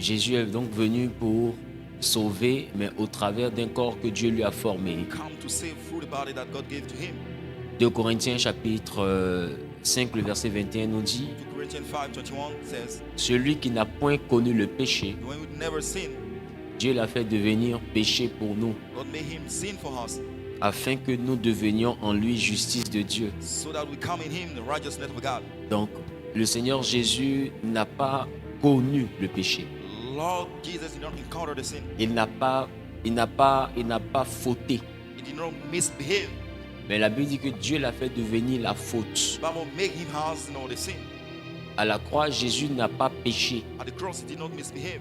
Jésus est donc venu pour sauver, mais au travers d'un corps que Dieu lui a formé. Come to save through the body that God gave to him. 2 Corinthiens chapitre 5, le verset 21 nous dit 2 Corinthians 5:21 says, celui qui n'a point connu le péché, the one who never sinned, Dieu l'a fait devenir péché pour nous, God made him sin for us, afin que nous devenions en lui justice de Dieu. so that we come in him the righteousness of God. Donc, le Seigneur Jésus n'a pas connu le péché. Lord Jesus did not encounter the sin. Il n'a pas fauté. He did not misbehave. Mais la Bible dit que Dieu l'a fait devenir la faute. The Bible made him has the sin. À la croix, Jésus n'a pas péché. At the cross, he did not misbehave.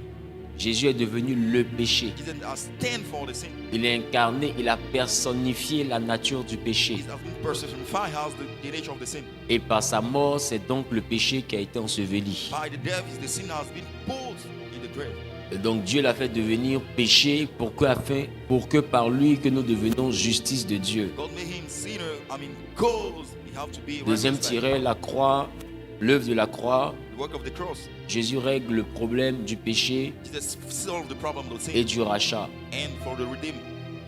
Jésus est devenu le péché. He didn't stand for the sin. Il est incarné, il a personnifié la nature du péché. He has been personified as the nature of the sin. Et par sa mort, c'est donc le péché qui a été enseveli. By the death, the sin has been put in the grave. Et donc Dieu l'a fait devenir péché pour que par lui que nous devenions justice de Dieu. God made him sinner. Cause he have to be Deuxième righteous. tiret, la croix, l'œuvre de la croix. The work of the cross. Jésus règle le problème du péché Jesus solved the problem of sin et du rachat. and for the redeemed.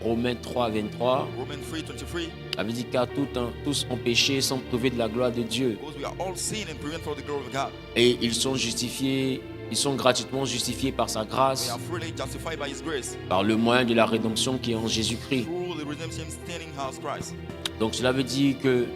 Romains 3, 23. Romans 3:23. avait dit car tous ont péché, sont privés de la gloire de Dieu. Because we are all sin and prevent for the glory of God. Et ils sont justifiés, ils sont gratuitement justifiés par sa We grâce, are freely justified by his grace par le moyen de la rédemption qui est en Jésus-Christ. through the redemption standing house Christ. Donc cela veut dire que,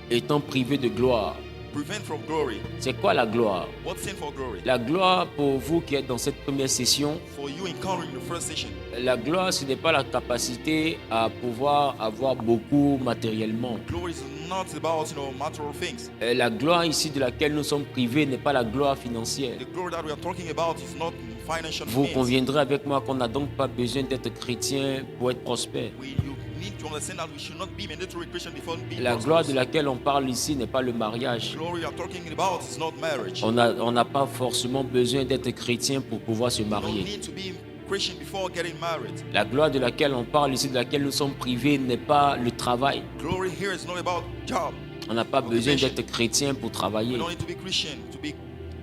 étant privé de gloire, Prevent from glory. c'est quoi la gloire? What's sin for glory? La gloire pour vous qui êtes dans cette première session, For you encountering the first session, la gloire ce n'est pas la capacité à pouvoir avoir beaucoup matériellement. glory is not about material things. La gloire ici de laquelle nous sommes privés n'est pas la gloire financière. The glory that we are talking about is not financial Vous means. conviendrez avec moi qu'on n'a donc pas besoin d'être chrétien pour être prospère. You need to understand that we should not be mandatory Christian before being La gloire de prosperous. laquelle on parle ici n'est pas le mariage. The glory you are talking about is not marriage. On n'a pas forcément besoin d'être chrétien pour pouvoir se You don't marier. need to be Christian before getting married. La gloire de laquelle on parle ici, de laquelle nous sommes privés, n'est pas le travail. Glory here is not about job. On n'a pas besoin d'être chrétien pour We travailler. don't need to be Christian to be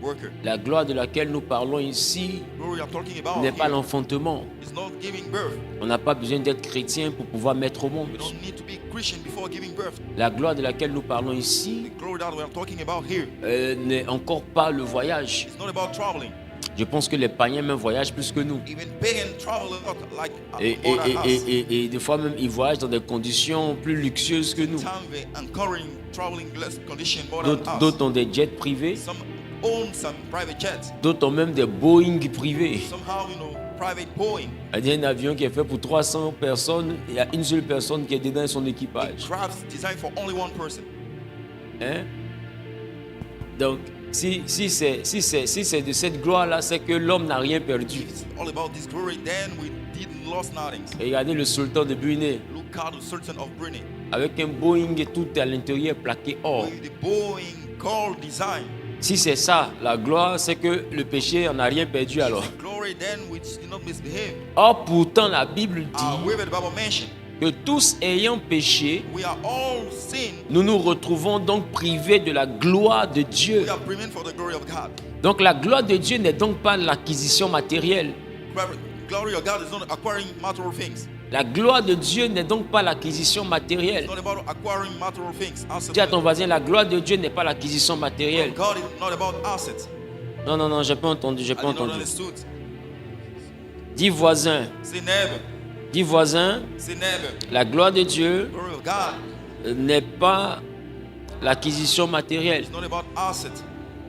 worker. La gloire de laquelle nous parlons ici Glory you are talking about n'est pas here l'enfantement. is not giving birth. On n'a pas besoin d'être chrétien pour pouvoir mettre au monde. We don't need to be Christian before giving birth. La gloire de laquelle nous parlons ici The glory that we are talking about here n'est encore pas le voyage. is not about traveling. Je pense que les païens même voyagent plus que nous. Even pagan travel a lot like Et, more than us. et des fois même, ils voyagent dans des conditions plus luxueuses que nous. Time they encouraging traveling less condition more than us. D'autres ont des jets privés. Some own some private jets. D'autres ont même des Boeing privés. Somehow, private Boeing. Il y a un avion qui est fait pour 300 personnes. Il y a une seule personne qui est dedans son équipage. Crafts designed for only one person. Hein? Donc, si c'est de cette gloire-là, c'est que l'homme n'a rien perdu. If it's all about this glory, then we didn't lost nothing. Regardez le sultan de Brunei, Look at the Sultan of Brunei. avec un Boeing et tout à l'intérieur plaqué or. With the Boeing gold design. Si c'est ça, la gloire, c'est que le péché n'a rien perdu alors. If the glory, then we did not misbehave. Or, pourtant, la Bible dit However, the Bible mentioned, que tous ayant péché, we are all sin. nous nous retrouvons donc privés de la gloire de Dieu. We are prevent for the glory of God. Donc la gloire de Dieu n'est donc pas l'acquisition matérielle. Glory of God is not acquiring material things. La gloire de Dieu n'est donc pas l'acquisition matérielle. It's not about acquiring material things. Assets. Dis à ton voisin, la gloire de Dieu n'est pas l'acquisition matérielle. God is not about assets. Non, j'ai pas entendu, j'ai I pas did not entendu. understood. Dis voisin, Say never. dis voisin, Say never. la gloire de Dieu Glory of God n'est pas l'acquisition matérielle. is not about assets.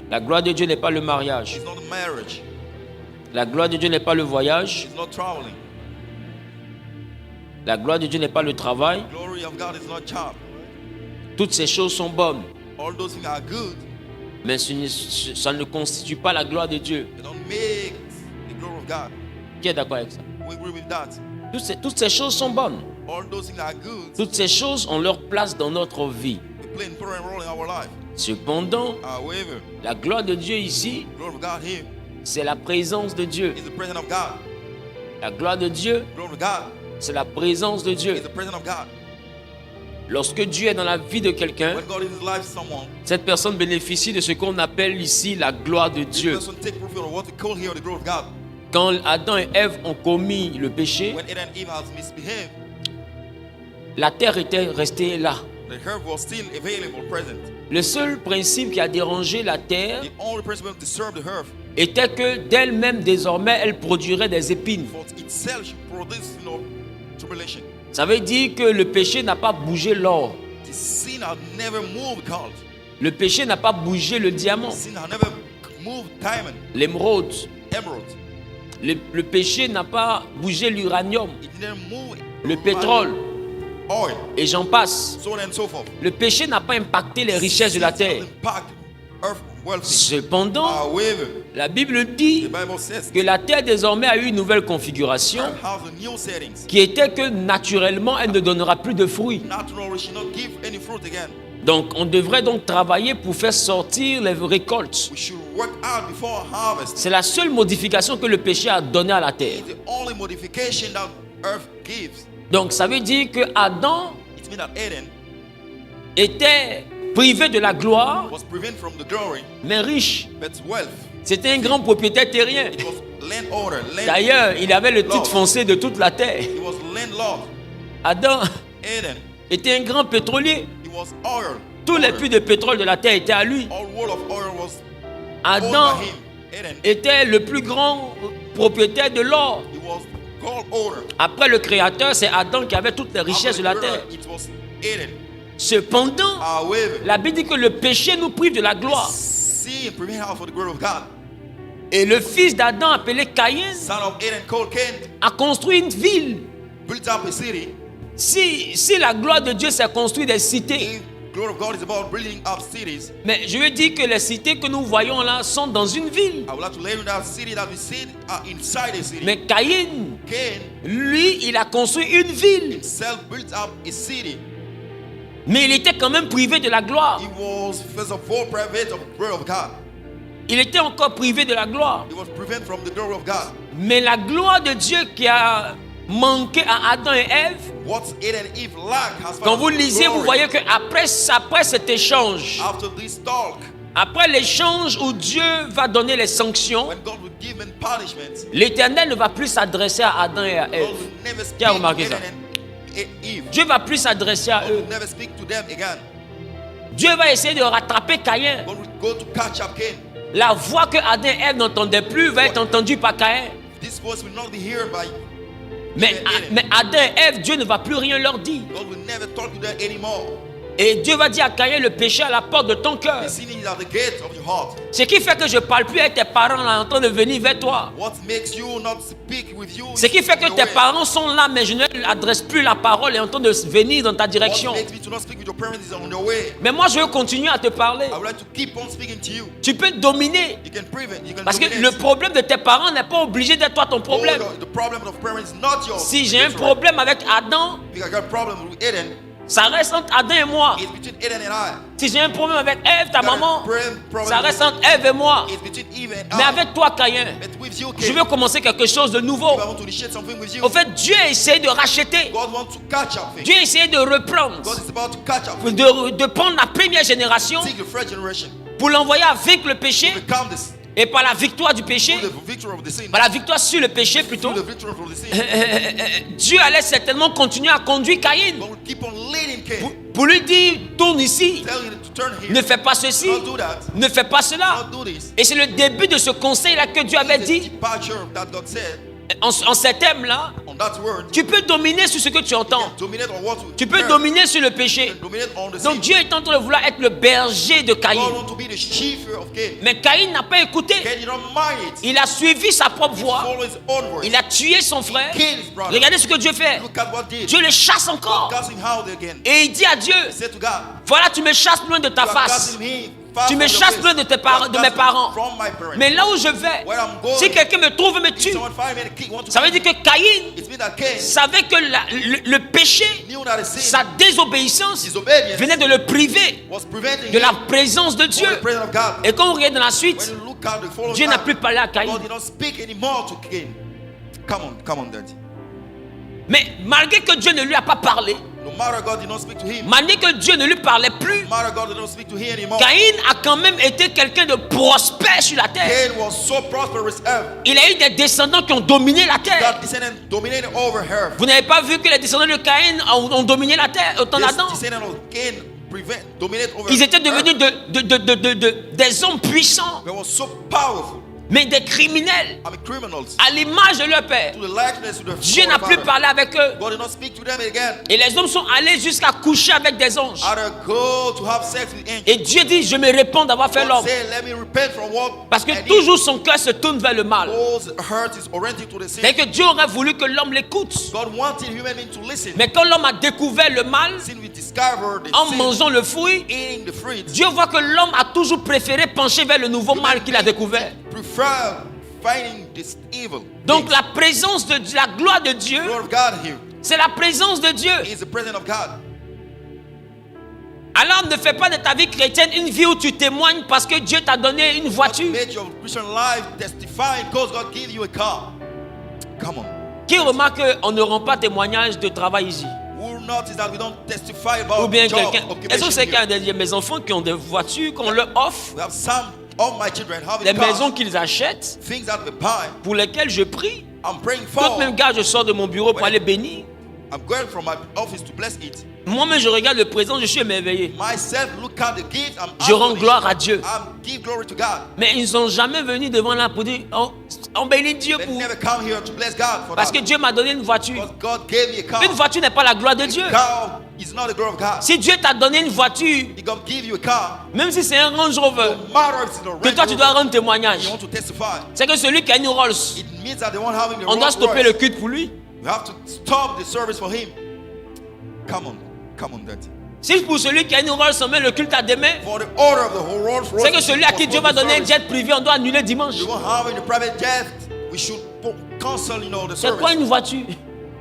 La gloire de Dieu n'est pas le mariage. It's not marriage. La gloire de Dieu n'est pas le voyage. It's not traveling. La gloire de Dieu n'est pas le travail. Glory of God is not job. Toutes ces choses sont bonnes, All those things are good. mais ça ne constitue pas la gloire de Dieu. They don't make the glory of God. Qui est d'accord avec ça? We agree with that. Toutes ces choses sont bonnes. All those things are good. Toutes ces choses ont leur place dans notre vie. They play an important role in our life. Cependant, However, la gloire de Dieu ici, the glory of God here c'est la présence de Dieu. is the presence of God. La gloire de Dieu, The glory of God c'est la présence de is Dieu. the presence of God. Lorsque Dieu est dans la vie de quelqu'un, when God is in the life of someone, cette personne bénéficie de ce qu'on appelle ici la gloire de this Dieu. person take profit of what we call here the glory of God. Quand Adam et Ève ont commis le péché, When Adam and Eve has misbehaved, la terre était restée là. the herb was still available, present. Le seul principe qui a dérangé la terre The only principle to serve the herb était que d'elle-même désormais elle produirait des épines. for itself should produce, tribulation. Ça veut dire que le péché n'a pas bougé l'or. The sin had never moved gold. Le péché n'a pas bougé le diamant, Sin had never moved diamond, l'émeraude. emerald. Le péché n'a pas bougé l'uranium, It didn't move le pétrole, oil, et j'en passe. so on and so forth. Le péché n'a pas impacté les richesses de la terre. Impact earth wealthy. Cependant, However, la Bible the dit Bible says que la terre désormais a eu une nouvelle configuration earth has a new settings. qui était que naturellement elle ne donnera plus de fruits. Naturally, should not give any fruit again. Donc on devrait donc travailler pour faire sortir les récoltes. We should work out before harvest. C'est la seule modification que le péché a donnée à la terre. It's the only modification that earth gives. Donc ça veut dire que Adam It means that Eden était privé de la gloire, was prevented from the glory, mais riche. but wealth. C'était un grand propriétaire terrien. It was landowner. D'ailleurs, il avait le titre foncier de toute la terre. He was landlord. Adam Eden, était un grand pétrolier. he was oil. Tous les puits de pétrole de la terre étaient à lui. All world of oil was owned Adam by him. Eden, était le plus grand propriétaire de l'or. he was gold owner. Après le Créateur, c'est Adam qui avait toutes les richesses de la After the terre. earth, it was Eden. Cependant, However, la Bible dit que le péché nous prive de la gloire. sin prevent us for the glory of God. Et le fils d'Adam, appelé Caïn, Son of Eden called Cain a construit une ville. built up a city. Si la gloire de Dieu, c'est construire des cités. The glory of God is about building up cities. Mais je veux dire que les cités que nous voyons là sont dans une ville. I would like to let you know that city that we see are inside a city. Mais Caïn, Cain lui, il a construit une ville. himself built up a city. Mais il était quand même privé de la gloire. He was first of all private of the glory of God. Il était encore privé de la gloire. He was prevented from the glory of God. Mais la gloire de Dieu qui a manqué à Adam et Ève, What Eden and Eve lack has quand found vous lisez, vous glory. voyez qu'après cet échange, After this talk, après l'échange où Dieu va donner les sanctions, when God will give men punishment, l'Éternel ne va plus s'adresser à Adam et à God Ève. will never speak Qui a remarqué Eden ça? and Eve. Dieu va plus s'adresser à God eux. will never speak to them again. Dieu va essayer de rattraper Caïn. God will go to catch up Cain. La voix que Adam et Ève n'entendaient plus va être entendue par Caïn. This voice will not be heard by Mais Adam et Ève, Dieu ne va plus rien leur dire. God will never talk to them anymore. Et Dieu va dire à Caïn, le péché à la porte de ton cœur. The sin is at the gate of your heart. Ce qui fait que je ne parle plus avec tes parents là, en train de venir vers toi. What makes you not speak with you? Ce qui fait que in a tes way. parents sont là, mais je ne leur adresse plus la parole et en train de venir dans ta direction. What makes me to not speak with your parents is on your way. Mais moi, je veux continuer à te parler. I would like to keep on speaking to you. Tu peux dominer. You can prevent. You can Parce que dominate. le problème de tes parents n'est pas obligé d'être toi ton problème. The problem of parents is not yours. Si j'ai un That's right. problème avec Adam, If I got a problem with Eden, ça reste entre Adam et moi. it's between Eden and I. Si j'ai un problème avec Ève, ta Got a maman, problem ça reste entre Ève et moi. It's between Eve and Mais I. avec toi, Caïn, But with you, je Cain, veux commencer quelque chose de nouveau. if I want to initiate something with you, Au fait, Dieu a essayé de racheter. God wants to catch up things. Dieu a essayé de reprendre. God is about to catch up things. De prendre la première génération Take the first generation, pour l'envoyer avec le péché become this, et par la victoire du péché, the victory of the sin, par la victoire sur le péché plutôt, the victory of the sin. Dieu allait certainement continuer à conduire Caïn God will keep on leading Cain, pour lui dire, tourne ici, tell him to turn here, ne fais pas ceci, not do that, ne fais pas cela. not do this. Et c'est le début de ce conseil-là que Dieu avait It's the dit, departure that God said en ces thèmes-là, on that word. tu peux dominer sur ce que tu entends, Dominate on what tu peux heard. dominer sur le péché. Dominate on the Donc sin. Dieu est en train de vouloir être le berger de God Caïn. wants to be the chief of Cain. Mais Caïn n'a pas écouté. Cain did not mind it. Il a suivi sa propre voie. Follow his own voice. Il a tué son frère. Killed his brother. Regardez ce que Dieu fait. Look at what did. Dieu le chasse encore. Cast him out again. Et il dit à Dieu, He said to God, voilà, tu me chasses loin de ta you are face. casting me far Tu me from your chasses face. loin de tes You parents, are de mes casting parents. from my parents. Mais là où je vais, Where I'm going, si quelqu'un me trouve et me if tue, someone find me and kill, want to ça veut kill dire me, que Caïn it means that Cain savait que le péché, knew that the sin, sa désobéissance, disobedience, venait de le priver was preventing de la him présence de from Dieu. the presence of God. Et quand on regarde dans la suite, When you look at the following Dieu n'a time, plus parlé à Caïn. God did not speak anymore to Cain. Come on, daddy. Mais malgré que Dieu ne lui a pas parlé, No matter God did not speak to him. Malgré que Dieu ne lui parlait plus, No matter God did not speak to him anymore. Caïn a quand même été quelqu'un de prospère sur la terre. Cain was so prosperous earth. Il a eu des descendants qui ont dominé la terre. God descended dominated over her. Vous n'avez pas vu que les descendants de Caïn ont dominé la terre au temps d'Adam? This descendant of Cain dominated over. Ils étaient devenus des hommes puissants, They were so powerful. mais des criminels, I mean criminals. à l'image de leur père. To the likeness of the Dieu n'a plus parlé avec eux. God did not speak to them again. Et les hommes sont allés jusqu'à coucher avec des anges. How to go to have sex with angels. Et Dieu dit, je me répands d'avoir fait God l'homme. said, let me repent from what Parce que I did. toujours son cœur se tourne vers le mal. God's heart is oriented to the sin. C'est que Dieu aurait voulu que l'homme l'écoute. God wanted human beings to listen. Mais quand l'homme a découvert le mal, Since we discovered the en sin, mangeant le fruit, eating the fruit, Dieu voit que l'homme a toujours préféré pencher vers le nouveau mal qu'il a découvert. prefer fighting this evil. Donc things. la présence de la gloire de Dieu, The glory of God here c'est la présence de Dieu. is the presence of God. Alors ne fais pas de ta vie chrétienne une vie où tu témoignes parce que Dieu t'a donné une voiture. Make your Christian life testifying because God gave you a car. Come on. Qui remarque qu'on ne rend pas témoignage de travail ici? Who notice that we don't testify about Ou bien job, quelqu'un. Est-ce occupation que c'est qu'il y a here? mes enfants qui ont des voitures qu'on leur offre, We have some of my children having des cars, maisons qu'ils achètent, things that we buy. pour lesquelles je prie? I'm praying Quand for. même, gars, je sors de mon bureau pour aller bénir. I'm going from my office to bless it. Moi-même, je regarde le présent, je suis émerveillé. Myself, look at the gift. I'm Je rends astonished. gloire à Dieu. Give glory to God. Mais ils ne sont jamais venus devant là pour dire on bénit Dieu They pour. never come here to bless God for Parce that. que Dieu m'a donné une voiture. Because God gave me a car. Une voiture n'est pas la gloire de Dieu. Car is not the glory of God. Si Dieu t'a donné une voiture, He God give you a car. même si c'est un Range Rover, No matter if it's a que toi tu dois Rover, rendre témoignage, you want to testify. c'est que celui qui a une Rolls, It means that the one having the on doit Rolls stopper Royce, le culte pour lui. we have to stop the service for him. Come on, daddy. Si pour celui qui a une Rolls, on met le culte à demain, For the order of the whole Rolls Royce, c'est que celui à qui Dieu va donner un jet privé, on doit annuler dimanche. You won't have a private jet. We should cancel, the C'est quoi service. une voiture?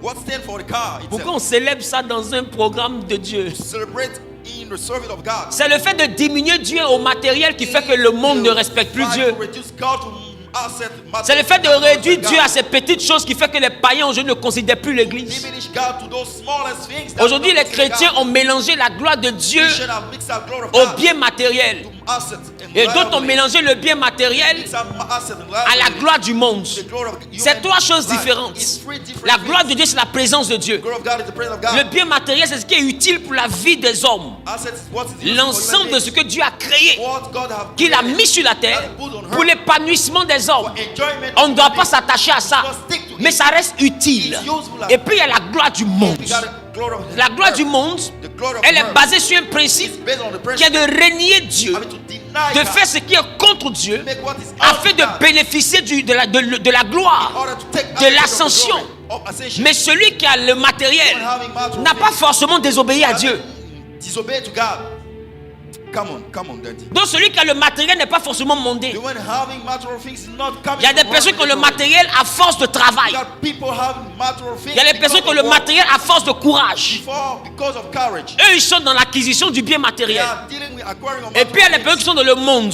What stand for the car Pourquoi on itself? célèbre ça dans un programme de Dieu? Celebrate in the service of God. C'est le fait de diminuer Dieu au matériel qui fait que le monde ne respecte plus Dieu. C'est le fait de réduire Dieu à ces petites choses qui fait que les païens aujourd'hui ne considèrent plus l'église. Aujourd'hui, les chrétiens ont mélangé la gloire de Dieu au bien matériel. Et d'autres ont mélangé le bien matériel à la gloire du monde. C'est trois choses différentes. La gloire de Dieu, c'est la présence de Dieu. Le bien matériel, c'est ce qui est utile pour la vie des hommes. L'ensemble de ce que Dieu a créé, qu'il a mis sur la terre pour l'épanouissement des hommes. On ne doit pas s'attacher à ça, mais ça reste utile. Et puis il y a la gloire du monde. La gloire du monde, elle est basée sur un principe qui est de régner Dieu, de faire ce qui est contre Dieu, afin de bénéficier de la gloire, de l'ascension. Mais celui qui a le matériel n'a pas forcément désobéi à Dieu. Come on, daddy. Donc celui qui a le matériel n'est pas forcément mondain. Il y a des personnes qui ont le matériel à force de travail. Il y a des personnes qui ont le matériel à force de courage. Eux, ils sont dans l'acquisition du bien matériel. Et puis il y a des personnes qui sont dans le monde,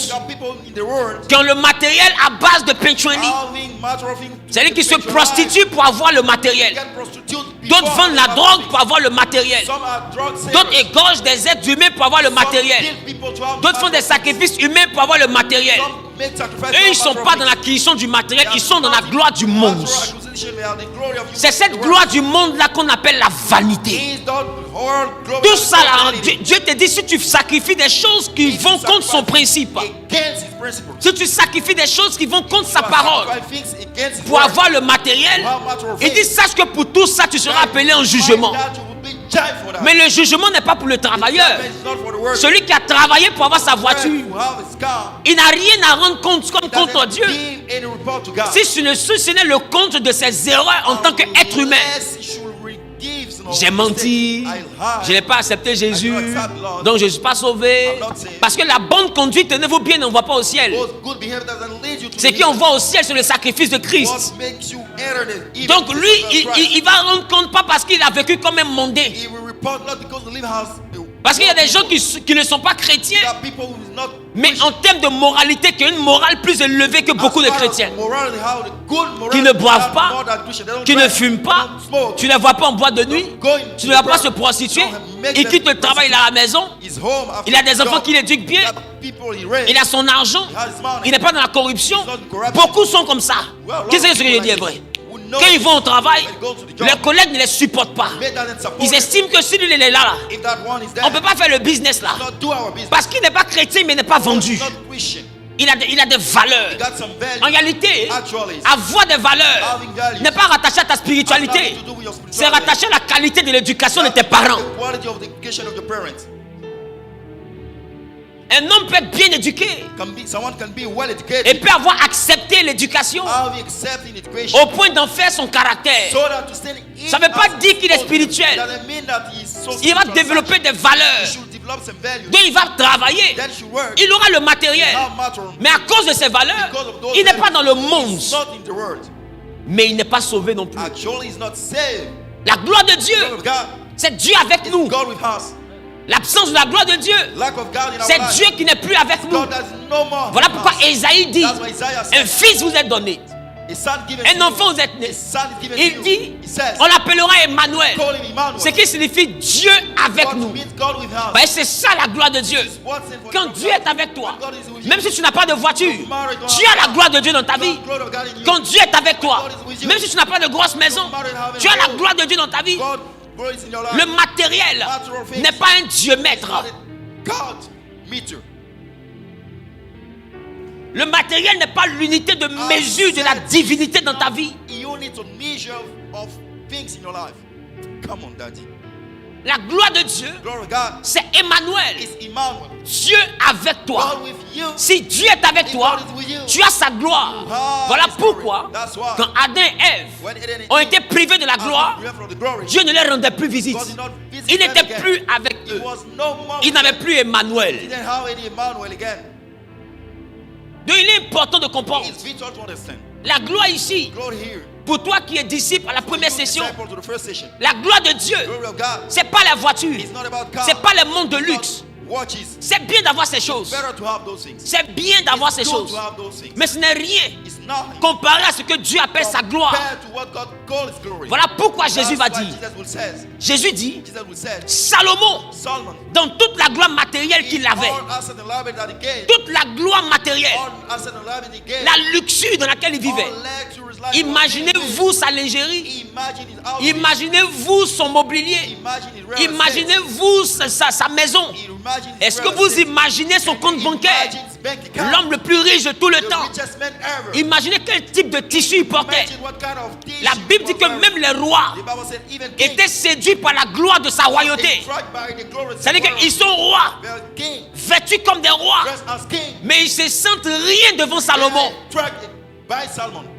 qui ont le matériel à base de penchoni. C'est-à-dire qu'ils se prostituent pour avoir le matériel. D'autres vendent la drogue pour avoir le matériel. D'autres égorgent des êtres humains pour avoir le matériel. D'autres font des sacrifices humains pour avoir le matériel. Eux, ils ne sont pas dans l'acquisition du matériel, ils sont dans la gloire du monde. C'est cette gloire du monde-là qu'on appelle la vanité. Tout ça, là, Dieu te dit, si tu sacrifies des choses qui vont contre son principe, si tu sacrifies des choses qui vont contre sa parole pour avoir le matériel, il dit, sache que pour tout ça, tu seras appelé en jugement. Mais le jugement n'est pas pour le travailleur. Celui qui a travaillé pour avoir sa voiture, il n'a rien à rendre compte comme contre Dieu. Si ce n'est le compte de ses erreurs en tant qu'être humain. J'ai menti, je n'ai pas accepté Jésus, donc je ne suis pas sauvé. Parce que la bonne conduite, tenez-vous bien, n'envoie pas au ciel. Ce qui envoie au ciel, c'est le sacrifice de Christ. Donc lui, il va rendre compte pas parce qu'il a vécu comme un mondain. Parce qu'il y a des gens qui ne sont pas chrétiens, Mais en termes de moralité, qui est une morale plus élevée que beaucoup de chrétiens, qui ne boivent pas, qui ne fument pas, tu ne les vois pas en boîte de nuit, tu ne les vois pas se prostituer, et qui te travaille à la maison, il a des enfants qui l'éduquent bien, il a son argent, il n'est pas dans la corruption. Beaucoup sont comme ça. Qu'est-ce que je dis est vrai? Quand ils vont au travail, leurs collègues ne les supportent pas. Ils estiment que si lui il est là, on ne peut pas faire le business là. Parce qu'il n'est pas chrétien, mais il n'est pas vendu. Il a des valeurs. En réalité, avoir des valeurs n'est pas rattaché à ta spiritualité. C'est rattaché à la qualité de l'éducation de tes parents. Un homme peut être bien éduqué et peut avoir accepté l'éducation au point d'en faire son caractère. Ça ne veut pas dire qu'il est spirituel. Il va développer des valeurs. Donc il va travailler. Il aura le matériel. Mais à cause de ses valeurs, il n'est pas dans le monde. Mais il n'est pas sauvé non plus. La gloire de Dieu, c'est Dieu avec nous. L'absence de la gloire de Dieu, c'est Dieu qui n'est plus avec nous. Voilà pourquoi Ésaïe dit, un fils vous est donné, un enfant vous est né. Il dit, on l'appellera Emmanuel, ce qui signifie Dieu avec nous. C'est ça la gloire de Dieu. Quand Dieu est avec toi, même si tu n'as pas de voiture, tu as la gloire de Dieu dans ta vie. Quand Dieu est avec toi, même si tu n'as pas de grosse maison, tu as la gloire de Dieu dans ta vie. Le matériel n'est pas un Dieu maître. Le matériel n'est pas l'unité de mesure de la divinité dans ta vie. La gloire de Dieu, c'est Emmanuel. Dieu avec toi. Si Dieu est avec toi, tu as sa gloire. Voilà pourquoi, quand Adam et Ève ont été privés de la gloire, Dieu ne leur rendait plus visite. Il n'était plus avec eux. Il n'avait plus Emmanuel. Donc il est important de comprendre. La gloire ici, pour toi qui es disciple à la première session, la gloire de Dieu, ce n'est pas la voiture, ce n'est pas le monde de luxe. C'est bien d'avoir ces choses. C'est bien d'avoir ces choses. Mais ce n'est rien comparé à ce que Dieu appelle sa gloire. Voilà pourquoi Jésus va dire. Jésus dit, Salomon, dans toute la gloire matérielle qu'il avait, toute la gloire matérielle, la luxure dans laquelle il vivait, imaginez-vous sa lingerie, imaginez-vous son mobilier, imaginez-vous sa maison. Est-ce que vous imaginez son compte bancaire? L'homme le plus riche de tout le temps. Imaginez quel type de tissu il portait. La Bible dit que même les rois étaient séduits par la gloire de sa royauté. C'est-à-dire qu'ils sont rois, vêtus comme des rois, mais ils se sentent rien devant Salomon.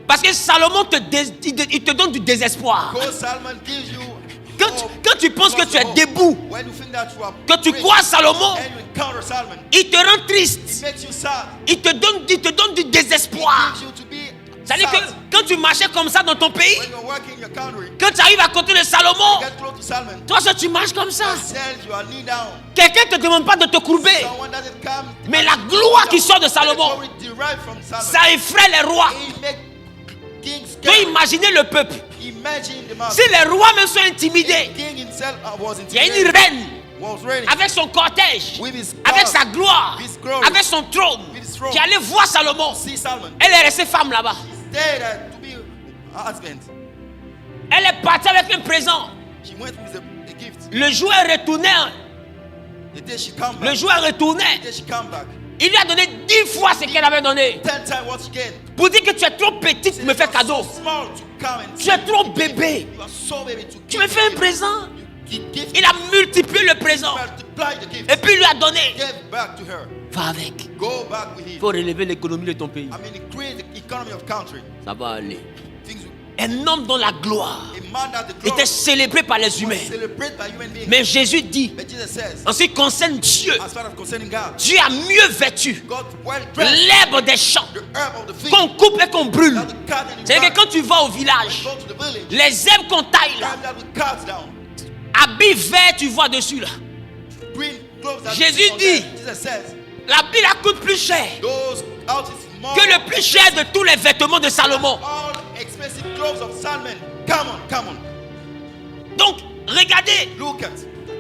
Parce que Salomon il te donne du désespoir. Quand tu penses que tu es debout, que tu crois à Salomon, il te rend triste. Il te donne du désespoir. C'est-à-dire que quand tu marchais comme ça dans ton pays, quand tu arrives à côté de Salomon, toi tu marches comme ça. Quelqu'un ne te demande pas de te courber. Mais la gloire qui sort de Salomon, ça effraie les rois. Donc imaginez le peuple. Si les rois même sont intimidés, il y a une reine avec son cortège, avec sa gloire, avec son trône, qui allait voir Salomon. Elle est restée femme là-bas. Elle est partie avec un présent. Le joueur retournait. Il lui a donné 10 fois ce qu'elle avait donné. Pour dire que tu es trop petite pour me faire cadeau. Tu es trop bébé. Tu me fais un présent. Il a multiplié le présent. Et puis il lui a donné. Va avec. Il faut relever l'économie de ton pays. Ça va aller. Un homme dont la gloire était célébré par les humains. Mais Jésus dit, en ce qui concerne Dieu, Dieu a mieux vêtu l'herbe des champs qu'on coupe et qu'on brûle. C'est-à-dire que quand tu vas au village, les herbes qu'on taille là, habits verts tu vois dessus là. Jésus dit, L'habit la coûte plus cher que le plus cher de tous les vêtements de Salomon. Donc, regardez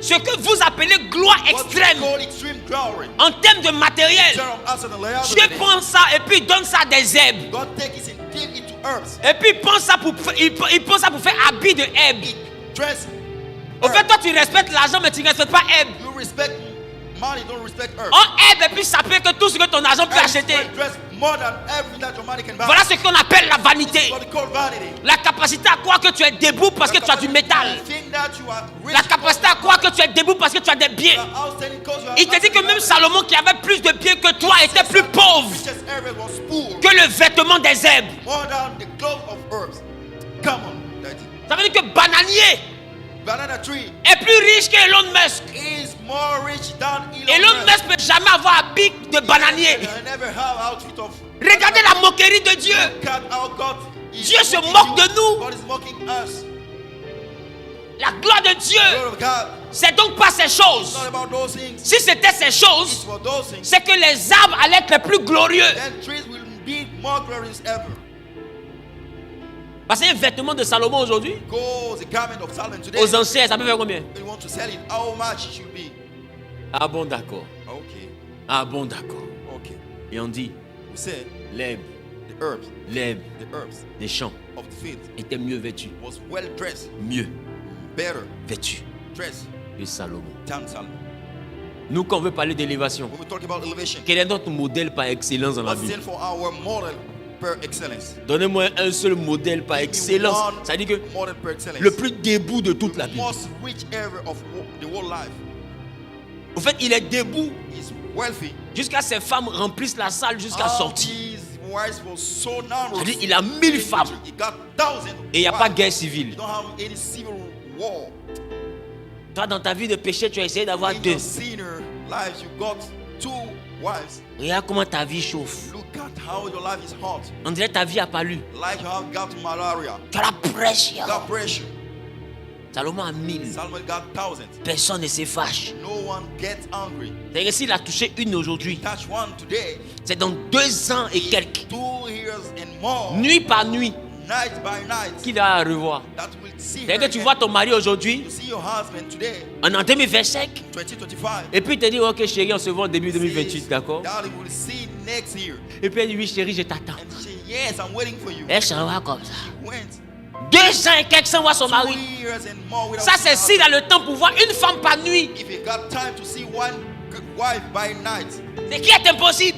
ce que vous appelez gloire extrême en termes de matériel. Dieu prend ça et puis donne ça à des herbes. Et puis il prend ça pour faire habit de herbes. Au fait, toi tu respectes l'argent mais tu ne respectes pas herbe. En herbe et puis ça fait que tout ce que ton argent peut acheter. Voilà ce qu'on appelle la vanité. La capacité à croire que tu es debout parce que tu as du métal. La capacité à croire que tu es debout parce que tu as des biens. Il te dit que même Salomon qui avait plus de biens que toi était plus pauvre que le vêtement des herbes. Ça veut dire que bananier est plus riche qu'Elon Musk. Elon Musk ne peut jamais avoir habit de bananier. Regardez la moquerie de Dieu. Dieu se moque de nous. La gloire de Dieu, c'est donc pas ces choses. Si c'était ces choses, c'est que les arbres allaient être les plus glorieux. Parce que un vêtement de Salomon aujourd'hui, aux anciens, ça peut faire combien? Ah bon, d'accord. Ah bon, d'accord. Et on dit, l'herbe des champs était mieux vêtue. Mieux vêtue que Salomon. Nous, quand on veut parler d'élévation, quel est notre modèle par excellence dans la vie? Donnez-moi un seul modèle par excellence. Ça dit que le plus debout de toute la vie. En fait, il est debout jusqu'à ses femmes remplissent la salle jusqu'à sortir. Il a 1000 femmes et il n'y a pas de guerre civile. Toi, dans ta vie de péché, tu as essayé d'avoir 2. Regarde comment ta vie chauffe. On dirait que ta vie a pas lu. Tu as la pression. Salomon a 1000. Personne ne se fâche. C'est-à-dire que s'il a touché une aujourd'hui, c'est dans 2 ans et quelques, nuit par nuit, qu'il a à revoir. C'est-à-dire que tu vois ton mari aujourd'hui, on est en 2025, et puis il te dit, ok chérie, on se voit en début 2028, d'accord? Et puis elle dit, oui chérie, je t'attends. Elle s'en va comme ça. 2 ans et quelques sans voir son mari. Ça c'est s'il a le temps pour voir une femme par nuit. C'est qui est impossible.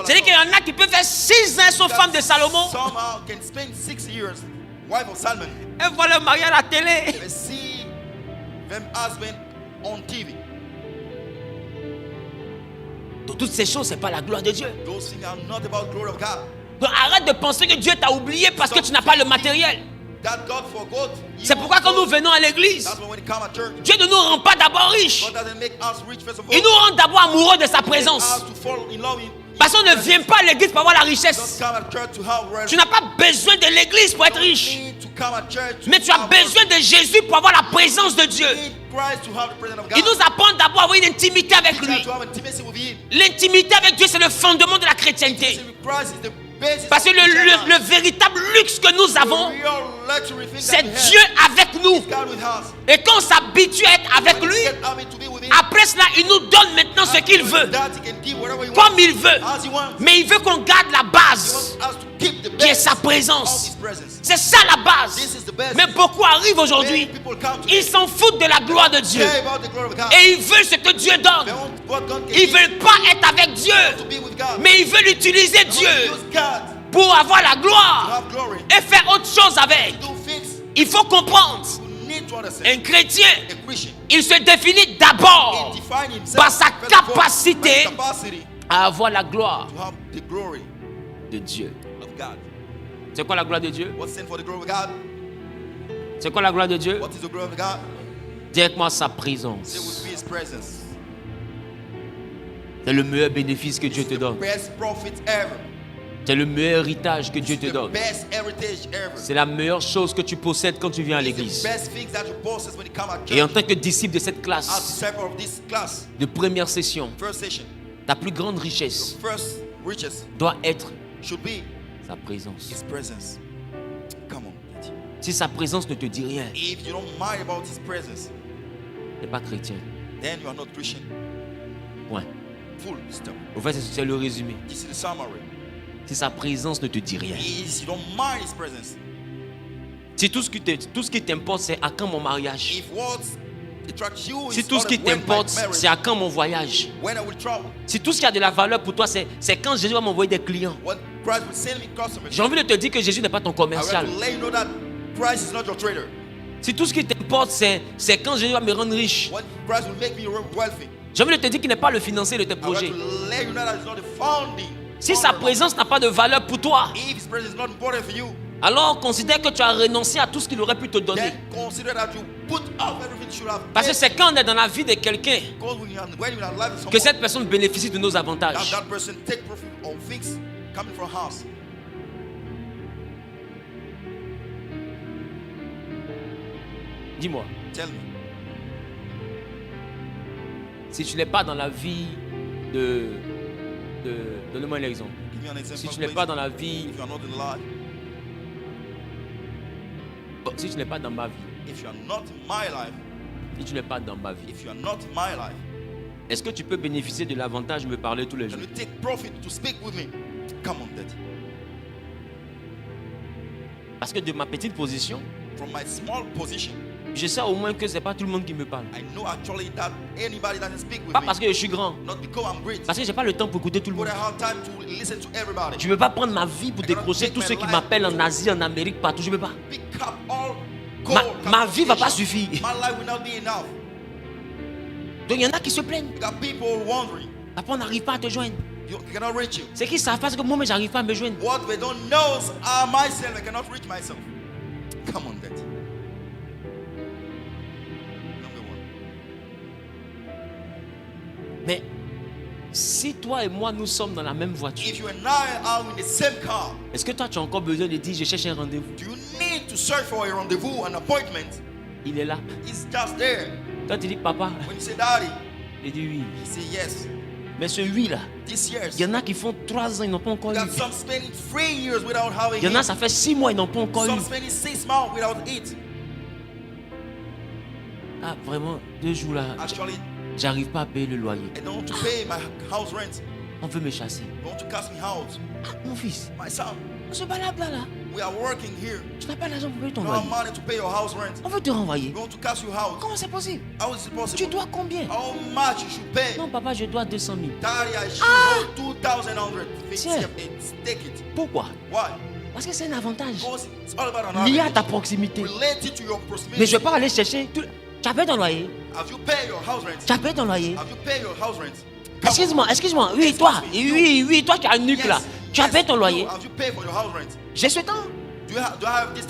C'est-à-dire qu'il y en a qui peuvent faire 6 ans sans femme de Salomon. Et voilà le mari à la télé. Donc toutes ces choses, ce n'est pas la gloire de Dieu. Donc arrête de penser que Dieu t'a oublié parce que tu n'as pas le matériel. C'est pourquoi quand nous venons à l'église, Dieu ne nous rend pas d'abord riches. Il nous rend d'abord amoureux de sa présence. Parce qu'on ne vient pas à l'église pour avoir la richesse. Tu n'as pas besoin de l'église pour être riche. Mais tu as besoin de Jésus pour avoir la présence de Dieu. Il nous apprend d'abord à avoir une intimité avec lui. L'intimité avec Dieu, c'est le fondement de la chrétienté. Parce que le véritable luxe que nous avons, c'est Dieu avec nous. Et quand on s'habitue à être avec lui, après cela, il nous donne maintenant ce qu'il veut, comme il veut. Mais il veut qu'on garde la base, qui est sa présence. C'est ça la base. Mais beaucoup arrivent aujourd'hui, ils s'en foutent de la gloire de Dieu. Et ils veulent ce que Dieu donne. Ils ne veulent pas être avec Dieu, mais ils veulent utiliser Dieu pour avoir la gloire et faire autre chose avec. Il faut comprendre, un chrétien, il se définit d'abord par sa capacité à avoir la gloire de Dieu. C'est quoi la gloire de Dieu? C'est quoi la gloire de Dieu? Directement sa présence. C'est le meilleur bénéfice que Dieu te donne. C'est le meilleur héritage que Dieu te donne. C'est la meilleure chose que tu possèdes quand tu viens à l'église. Et en tant que disciple de cette classe, de première session, Ta plus grande richesse doit être sa présence. Si sa présence ne te dit rien, tu n'es pas chrétien. Point. Au fait, c'est le résumé. Si sa présence ne te dit rien, si tout ce qui t'importe, c'est à quand mon mariage, si tout ce qui t'importe, c'est à quand mon voyage, si tout ce qui a de la valeur pour toi, c'est quand Jésus va m'envoyer des clients, j'ai envie de te dire que Jésus n'est pas ton commercial. Si tout ce qui t'importe, c'est quand Jésus va me rendre riche, j'ai envie de te dire qu'il n'est pas le financier de tes projets. Si sa présence n'a pas de valeur pour toi, alors considère que tu as renoncé à tout ce qu'il aurait pu te donner. Parce que c'est quand on est dans la vie de quelqu'un que cette personne bénéficie de nos avantages. Dis-moi. Si tu n'es pas dans la vie donne-moi un exemple. Si tu n'es pas dans la vie, si tu n'es pas dans ma vie, si tu n'es pas dans ma vie, est-ce que tu peux bénéficier de l'avantage de me parler tous les jours? Parce que de ma petite position, je sais au moins que ce n'est pas tout le monde qui me parle. Pas parce que je suis grand, parce que je n'ai pas le temps pour écouter tout le monde. Je ne peux pas prendre ma vie pour décrocher tous ceux qui m'appellent en Asie, en Amérique, partout. Je ne peux pas. Ma vie ne va pas suffire. Donc il y en a qui se plaignent. Après on n'arrive pas à te joindre. C'est qu'ils savent parce que moi-même j'arrive pas à me joindre. Mais si toi et moi nous sommes dans la même voiture, est-ce que toi tu as encore besoin de dire je cherche un rendez-vous? Il est là. Toi tu dis papa, il dit oui. Mais ce oui là, il y en a qui font 3 ans, ils n'ont pas encore eu. Il y en a ça fait 6 mois, ils n'ont pas encore eu. Ah vraiment, 2 jours là, j'arrive pas à payer le loyer. On veut me chasser. Ah, mon fils, on se balade là. Tu n'as pas l'argent pour payer ton loyer. On veut te renvoyer. Comment c'est possible? Tu dois combien? Non papa, je dois 200 000. Tiens. Pourquoi? Parce que c'est un avantage lié à ta proximité. Mais je ne vais pas aller chercher. Tu as payé ton loyer? Tu as payé ton loyer? Excuse-moi. Oui, toi qui as une nuque là. Tu as payé ton loyer? J'ai ce temps.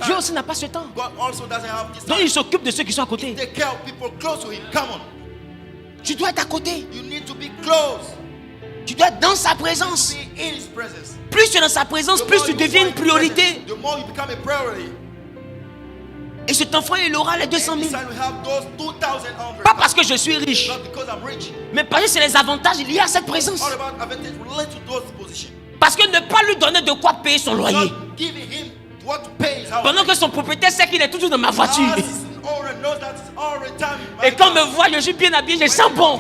Dieu aussi n'a pas ce temps. Donc il s'occupe de ceux qui sont à côté. Tu dois être à côté. Tu dois être dans sa présence. Plus tu es dans sa présence, plus tu deviens une priorité. Et cet enfant, il aura les 200 000. Pas parce que je suis riche, mais parce que c'est les avantages liés à cette présence. Parce que ne pas lui donner de quoi payer son loyer, pendant que son propriétaire sait qu'il est toujours dans ma voiture. Et quand on me voit, je suis bien habillé, je sens bon.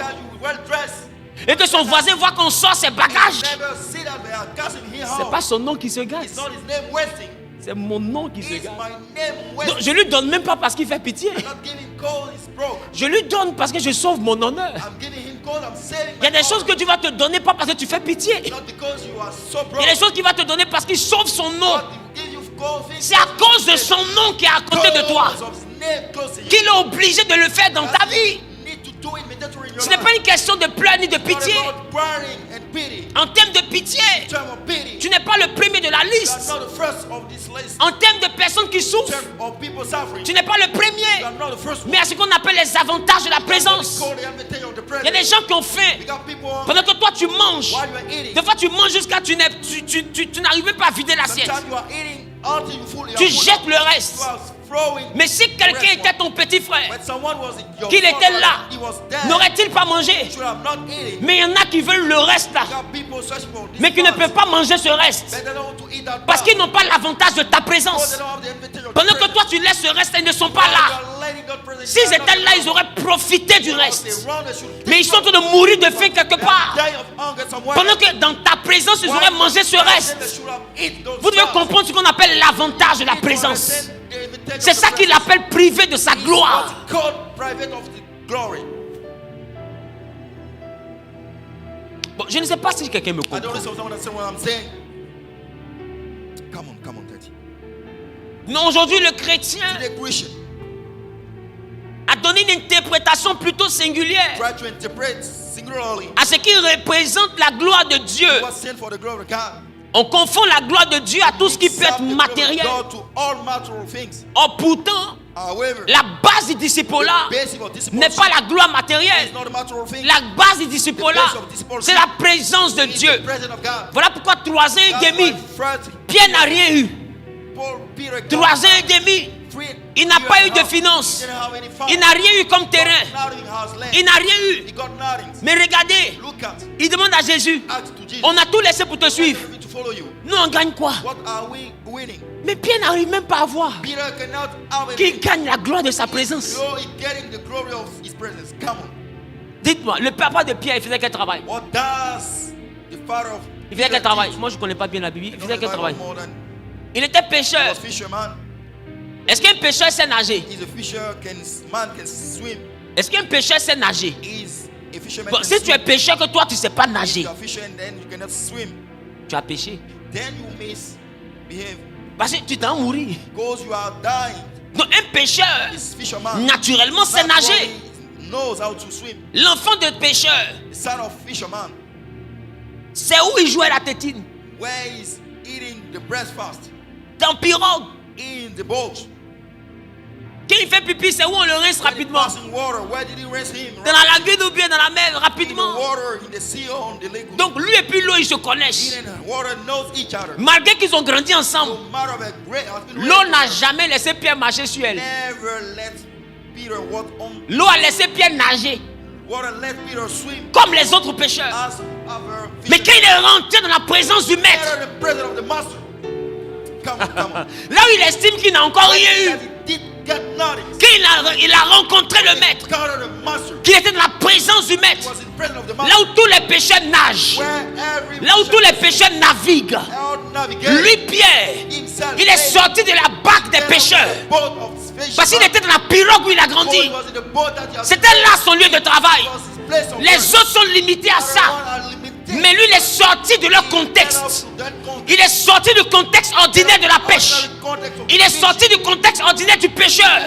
Et que son voisin voit qu'on sort ses bagages. C'est pas son nom qui se gâte. C'est mon nom qui se gâte. Donc, je lui donne même pas parce qu'il fait pitié. Je lui donne parce que je sauve mon honneur. Il y a des choses que tu vas te donner pas parce que tu fais pitié. Il y a des choses qu'il va te donner parce qu'il sauve son nom. C'est à cause de son nom qui est à côté de toi qu'il est obligé de le faire dans ta vie. Ce n'est pas une question de pleurs ni de pitié. En termes de pitié, tu n'es pas le premier de la liste. En termes de personnes qui souffrent, tu n'es pas le premier. Mais à ce qu'on appelle les avantages de la présence. Il y a des gens qui ont faim. Pendant que toi tu manges, des fois tu manges jusqu'à tu n'arrives même pas à vider l'assiette. Tu jettes le reste. Mais si quelqu'un était ton petit frère, qu'il était là, n'aurait-il pas mangé? Mais il y en a qui veulent le reste là, mais qui ne peuvent pas manger ce reste parce qu'ils n'ont pas l'avantage de ta présence. Pendant que toi tu laisses ce reste, ils ne sont pas là. S'ils étaient là, ils auraient profité du reste. Mais ils sont en train de mourir de faim quelque part. Pendant que dans ta présence, ils auraient mangé ce reste. Vous devez comprendre ce qu'on appelle l'avantage de la présence. C'est ça qu'il appelle privé de sa gloire. Bon, je ne sais pas si quelqu'un me comprend. Mais aujourd'hui, le chrétien a donné une interprétation plutôt singulière à ce qui représente la gloire de Dieu. On confond la gloire de Dieu à tout ce qui peut être matériel. Or pourtant, la base du disciple-là n'est pas la gloire matérielle. La base du disciple-là, c'est la présence de Dieu. Voilà pourquoi 3 ans et demi, Pierre n'a rien eu. 3 ans et demi, il n'a pas eu de finances. Il n'a rien eu comme terrain. Il n'a rien eu. Mais regardez, il demande à Jésus, on a tout laissé pour te suivre. Nous on gagne quoi? Mais Pierre n'arrive même pas à voir qu'il gagne la gloire de sa présence. Dites-moi, le papa de Pierre, il faisait quel travail? Il faisait quel travail? Moi je ne connais pas bien la Bible. Il faisait quel travail? Il était pêcheur. Est-ce qu'un pêcheur sait nager? Est-ce qu'un pêcheur sait nager? Bon, si tu es pêcheur que toi tu ne sais pas nager, tu as péché. Parce que tu t'en mourir. Donc un pêcheur naturellement sait nager. L'enfant de pêcheur, c'est où il jouait la tétine? Dans pirogue. Quand il fait pipi, c'est où on le rince rapidement? Dans la lagune ou bien dans la mer, rapidement. Donc lui et puis l'eau, ils se connaissent. Malgré qu'ils ont grandi ensemble, l'eau n'a jamais laissé Pierre marcher sur elle. L'eau a laissé Pierre nager comme les autres pêcheurs. Mais quand il est rentré dans la présence du maître, là où il estime qu'il n'a encore rien eu, il a rencontré le maître, qu'il était dans la présence du maître, là où tous les pécheurs nagent, là où tous les pécheurs naviguent. Lui, Pierre, il est sorti de la barque des pécheurs parce qu'il était dans la pirogue où il a grandi. C'était là son lieu de travail. Les autres sont limités à ça. Mais lui, il est sorti de leur contexte. Il est sorti du contexte ordinaire de la pêche. Il est sorti du contexte ordinaire du pêcheur.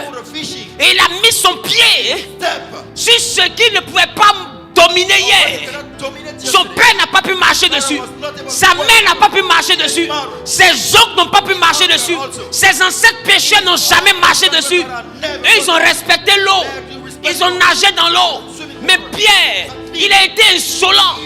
Et il a mis son pied sur ce qu'il ne pouvait pas dominer hier. Son père n'a pas pu marcher dessus. Sa mère n'a pas pu marcher dessus. Ses oncles n'ont pas pu marcher dessus. Ses ancêtres pécheurs n'ont jamais marché dessus. Eux, ils ont respecté l'eau. Ils ont nagé dans l'eau. Mais Pierre, il a été insolent.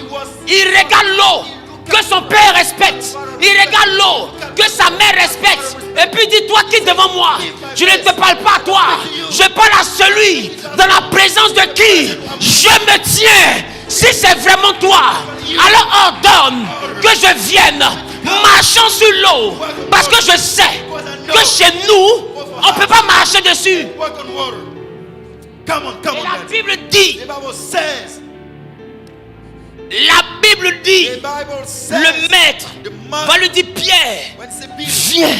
Il regarde l'eau que son père respecte. Il regarde l'eau que sa mère respecte. Et puis dit, toi qui es devant moi, je ne te parle pas à toi. Je parle à celui dans la présence de qui je me tiens. Si c'est vraiment toi, alors ordonne que je vienne marchant sur l'eau. Parce que je sais que chez nous, on ne peut pas marcher dessus. Et la Bible dit, le maître va lui dire, Pierre, viens.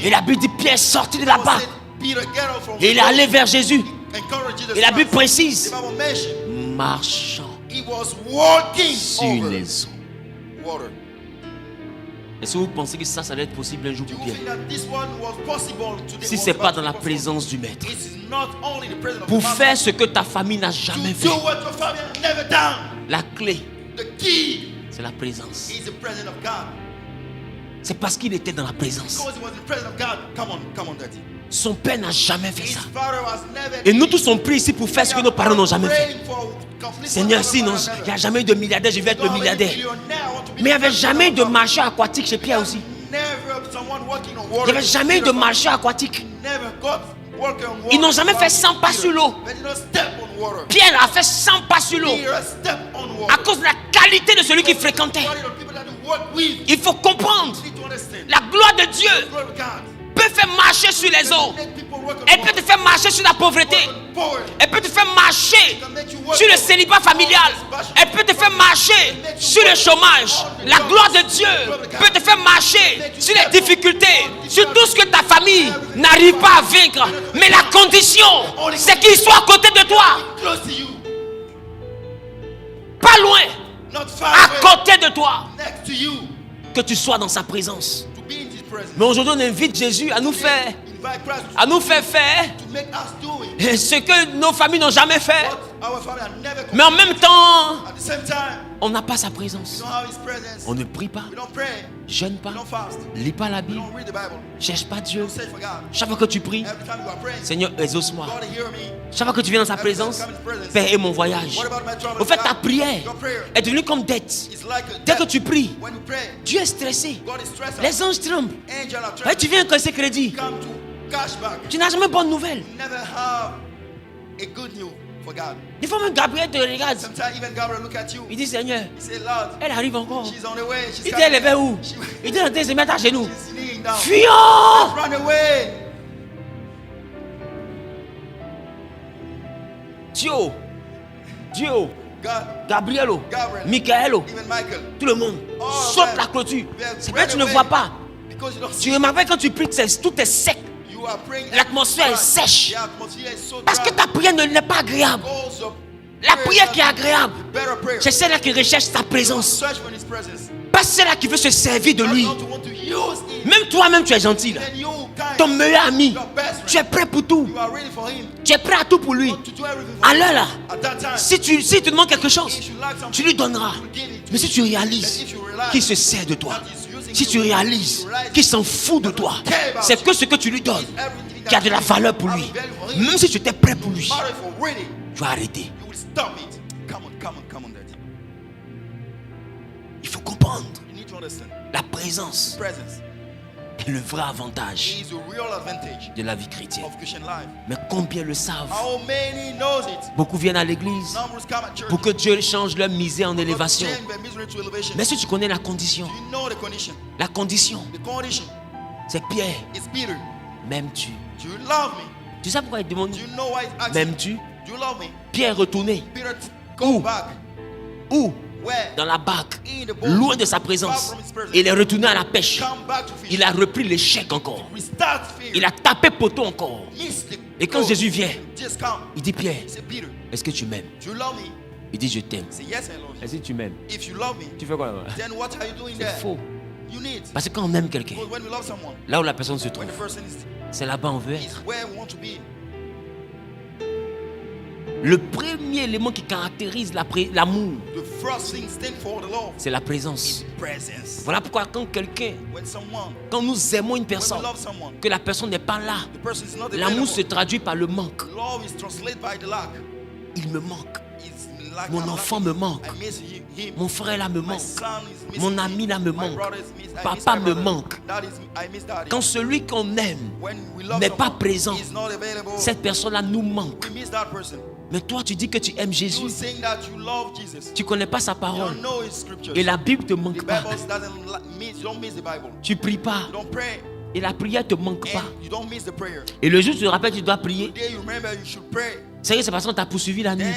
Et la Bible dit, Pierre est sorti de la barque. Et il est allé vers Jésus. Et la Bible précise, marchant sur les eaux. Est-ce que vous pensez que ça doit être possible un jour pour Pierre? Si ce n'est pas dans la présence du maître. Pour faire ce que ta famille n'a jamais fait. La clé, c'est la présence. C'est parce qu'il était dans la présence. Son père n'a jamais fait ça. Et nous tous sommes pris ici pour faire ce que nos parents n'ont jamais fait. Seigneur, sinon il n'y a jamais eu de milliardaire, je vais être le milliardaire. Mais il n'y avait jamais eu de marché aquatique chez Pierre aussi. Il n'y avait jamais eu de marcheur aquatique. Ils n'ont jamais fait 100 pas sur l'eau. Pierre a fait 100 pas sur l'eau à cause de la qualité de celui qui fréquentait. Il faut comprendre, la gloire de Dieu peut faire marcher sur les eaux. Elle peut te faire marcher sur la pauvreté. Elle peut te faire marcher sur le célibat familial. Elle peut te faire marcher sur le chômage. La gloire de Dieu peut te faire marcher sur les difficultés, sur tout ce que ta famille n'arrive pas à vaincre. Mais la condition, c'est qu'il soit à côté de toi. Pas loin, à côté de toi. Que tu sois dans sa présence. Mais aujourd'hui, on invite Jésus à nous faire faire ce que nos familles n'ont jamais fait. Mais en même temps, on n'a pas sa présence. On ne prie pas, jeûne pas, lis pas la Bible, cherche pas Dieu. Chaque fois que tu pries, Seigneur, exauce-moi. Chaque fois que tu viens dans sa présence, Père, et mon voyage. Au fait, ta prière est devenue comme dette. Dès que tu pries, Dieu est stressé. Les anges tremblent. Et tu viens encaisser crédit. Tu n'as jamais bonne nouvelle. Des fois même Gabriel te regarde. Il dit Seigneur, elle arrive encore. Il dit elle est vers où? Il dit elle se met à genoux. Fuyons! Dieu, Gabrielo, Michaelo, tout le monde saute la clôture. C'est vrai que tu ne vois pas. Tu remarques quand tu pries que tout est sec. L'atmosphère est sèche. Parce que ta prière n'est pas agréable. La prière qui est agréable, c'est celle-là qui recherche ta présence. Pas celle-là qui veut se servir de lui. Même toi-même, tu es gentil. Là. Ton meilleur ami, tu es prêt pour tout. Tu es prêt à tout pour lui. Alors là, si tu te demandes quelque chose, tu lui donneras. Mais si tu réalises qu'il se sert de toi, si tu réalises qu'il s'en fout de toi, c'est que ce que tu lui donnes qui a de la valeur pour lui. Même si tu étais prêt pour lui, tu vas arrêter. Il faut comprendre. La présence est le vrai avantage de la vie chrétienne. Mais combien le savent? Beaucoup viennent à l'église pour que Dieu change leur misère en élévation. Mais si tu connais la condition, c'est Pierre. M'aimes-tu? Tu sais pourquoi il demande? M'aimes-tu? Pierre est retourné. Où? Dans la barque, loin de sa présence. Il est retourné à la pêche. Il a repris l'échec encore. Il a tapé poteau encore. Et quand Jésus vient, il dit Pierre, est-ce que tu m'aimes? Il dit je t'aime. Est-ce que tu m'aimes? Tu fais quoi là-bas? C'est faux. Parce que quand on aime quelqu'un, là où la personne se trouve, c'est là-bas on veut être. Le premier élément qui caractérise l'amour, c'est la présence. Voilà pourquoi quand nous aimons une personne, que la personne n'est pas là, l'amour se traduit par le manque. Il me manque. Mon enfant me manque. Mon frère là me manque. Mon ami là me manque. Papa me manque. Quand celui qu'on aime n'est pas présent, cette personne là nous manque. Mais toi tu dis que tu aimes Jésus. Tu ne connais pas sa parole. Et la Bible ne te manque pas. Tu ne pries pas. Et la prière ne te manque pas. Et le jour où tu te rappelles que tu dois prier, c'est parce qu'on t'a poursuivi la nuit.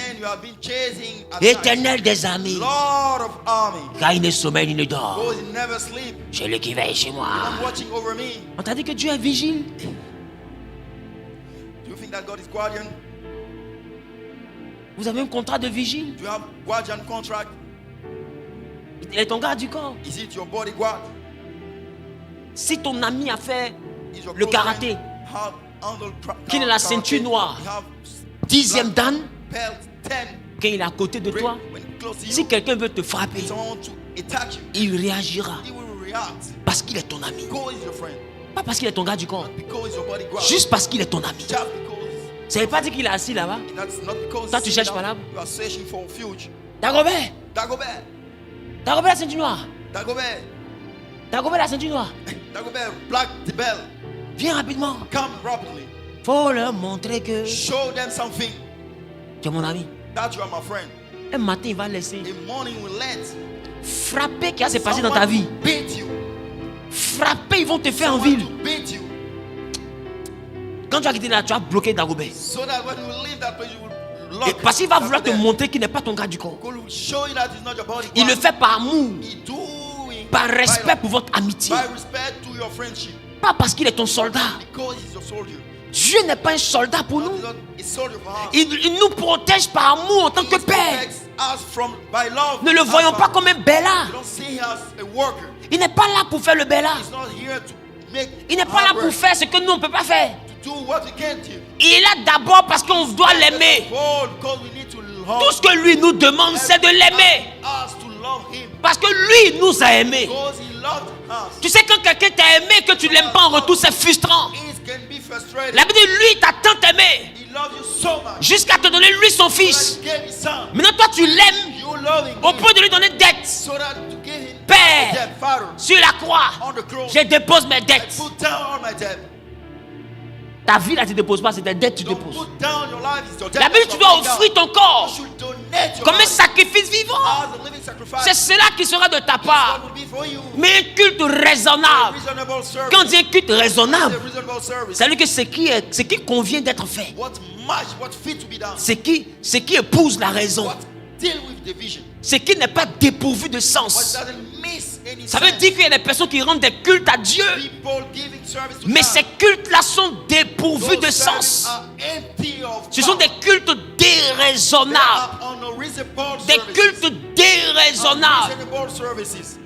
Éternel des armées, car il ne sommeille ni ne dort. J'ai le qui veille chez moi. On t'a dit que Dieu est vigile. Vous avez un contrat de vigile. Il est ton garde du corps. Si ton ami a fait le karaté, qu'il a la ceinture noire, 10e dan, quand il est à côté de toi, si quelqu'un veut te frapper, il réagira parce qu'il est ton ami. Pas parce qu'il est ton gars du corps, juste parce qu'il est ton ami. Ça ne veut pas dire qu'il est assis là-bas. Toi tu cherches pas là. Dagobert la ceinture noire. Dagobert la ceinture noire. Dagobert, black the bell. Viens rapidement. Come rapidly. Faut leur montrer que Show them something. tu es mon ami. That you are my friend. Un matin, il va laisser A morning will let frapper qui va se passer dans ta vie. beat you. Frapper, ils vont te faire en Someone ville. to beat you. Quand tu vas quitter là, tu vas bloquer Dagobert. So that when you leave that place, you will lock. Et parce qu'il va vouloir te Dagobert. montrer qu'il n'est pas ton gars du corps. God will show you that it's not your body. Il le fait par amour, He doing par respect by, pour votre amitié. by respect to your friendship. Pas parce qu'il est ton soldat. Because he's your soldier. Dieu n'est pas un soldat pour nous. He's not a soldier for us. Il nous protège par amour en tant que He père. protects us from by love. Ne le voyons pas comme un bella. You don't see him as a worker. Il n'est pas là pour faire le bella. He's not here to make. Il n'est pas là hard pour work, faire ce que nous on ne peut pas faire. to do what we can't do. Il est là d'abord parce qu'on doit l'aimer. Because we need to love. Tout ce que lui nous demande, c'est de l'aimer. Us to love him. Parce que lui nous a aimés. Because he loved us. Tu sais, quand quelqu'un t'a aimé, que tu ne l'aimes pas en retour, c'est frustrant. It can be frustrating. La Bible dit, lui, t'a tant aimé, He loved you so much. jusqu'à te donner lui son So fils. that he gave his son. Maintenant, toi, tu l'aimes You loving au him. point de lui donner dette. So that to give him Père, debt, Father, sur la croix, on the cross. je dépose mes dettes. Put down all my debt. Ta vie, là, tu ne déposes pas, c'est tes dettes que tu Don't déposes. put down your life. It's your debt. La Bible, tu dois offrir ton You corps should donate your comme un life sacrifice vivant. as a living sacrifice. C'est cela qui sera de ta part. What will be for you? Mais un culte raisonnable. Reasonable service. Quand on dit un culte It's a raisonnable, reasonable service. c'est-à-dire que ce qui convient d'être fait, What much, what fit to be done. ce qui épouse la raison, What deal with division. ce qui n'est pas dépourvu de What sens. doesn't miss any Ça veut sense. dire qu'il y a des personnes qui rendent des cultes à Dieu, People giving service to mais God. ces cultes-là sont dépourvus de Those services sens. are empty of Ce sont power. des cultes déraisonnables. They are unreasonable Des services. cultes déraisonnables. Unreasonable services.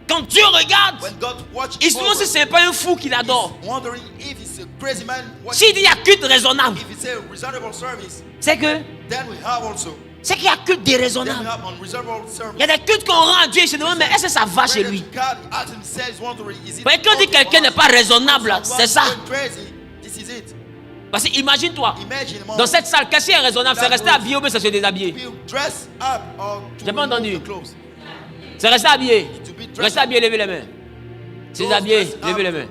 Quand Dieu regarde, When God watches il se demande si ce n'est pas un fou qu'il adore. wondering if it's a crazy man S'il dit il y a culte raisonnable, if it's a reasonable service, c'est que then we have also c'est qu'il y a culte then we déraisonnable. have unreasonable service. Il y a des cultes qu'on rend à Dieu et se demande mais est-ce que ça va chez lui? God asks himself, wondering, is it Voyez, quand on dit okay quelqu'un for n'est us? pas raisonnable, c'est ça. Someone crazy, this is it. Parce que imagine-toi, Imagine a moment dans cette salle, qu'est-ce qui est raisonnable? C'est rester habillé ou bien c'est se déshabiller? you dress up or to J'ai pas remove entendu. the clothes. C'est rester habillé. To be dressed Rester habillé, levez les mains. C'est Those habillé, dressed levez up. les mains.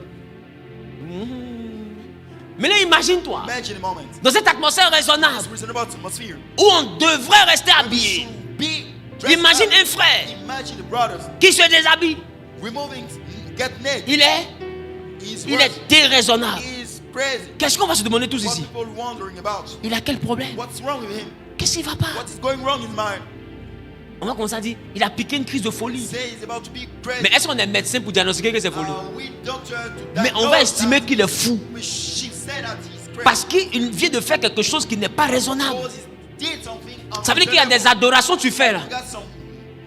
Mais là, imagine-toi, Imagine a moment. dans cette atmosphère raisonnable, It's reasonable atmosphere. où on devrait rester We habillé. should be dressed Imagine up. un frère Imagine the brothers qui se déshabille. removing, get naked. Il est déraisonnable. He's crazy. Qu'est-ce qu'on va se demander tous What ici? people wondering about? Il a quel problème? What's wrong with him? Qu'est-ce qui va pas? What is going wrong in his mind? On va commencer à dire, il a piqué une crise de folie. Say he's about to be crazy. Mais est-ce qu'on est médecin pour diagnostiquer que c'est folie? We doctor to Mais on diagnose va estimer that. qu'il est fou. She said that he's crazy. Parce qu'il vient de faire quelque chose qui n'est pas raisonnable. Because he did something Ça veut dire qu'il y a des adorations que tu fais là. You got some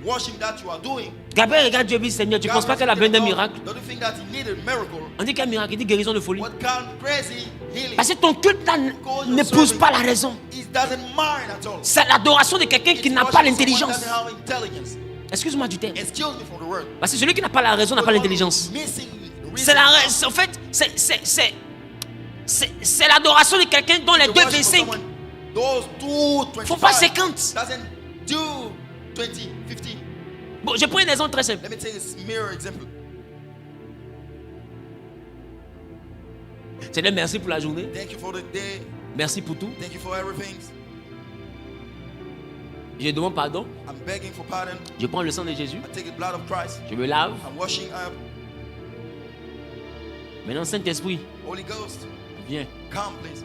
washing that you are doing. Gabriel regarde Dieu et dit, Seigneur, tu ne penses pas qu'elle a besoin d'un miracle? Don't you think that he needed a miracle? On dit quel miracle? Il dit guérison de folie. What kind of crazy healing? Parce que ton culte là n'épouse pas la raison. He doesn't mind at all. C'est l'adoration de quelqu'un qui It's n'a pas worshiping someone l'intelligence. that doesn't have intelligence. Excuse-moi du terme. Excuse me for the word. Parce que celui qui n'a pas la raison n'a pas l'intelligence. Missing the C'est reason. la, en fait, c'est l'adoration de quelqu'un dont les The deux worship of V5 someone, those 2:25 font pas 50. doesn't do 20, 50. Bon, je prends un exemple très simple. Let me take a mirror example. Seigneur, merci pour la journée. Thank you for the day. Merci pour tout. Thank you for everything. Je demande pardon. I'm begging for pardon. Je prends le sang de Jésus. I take the blood of Christ. Je me lave. I'm washing up. Maintenant, Saint-Esprit, Holy Ghost, viens. come please.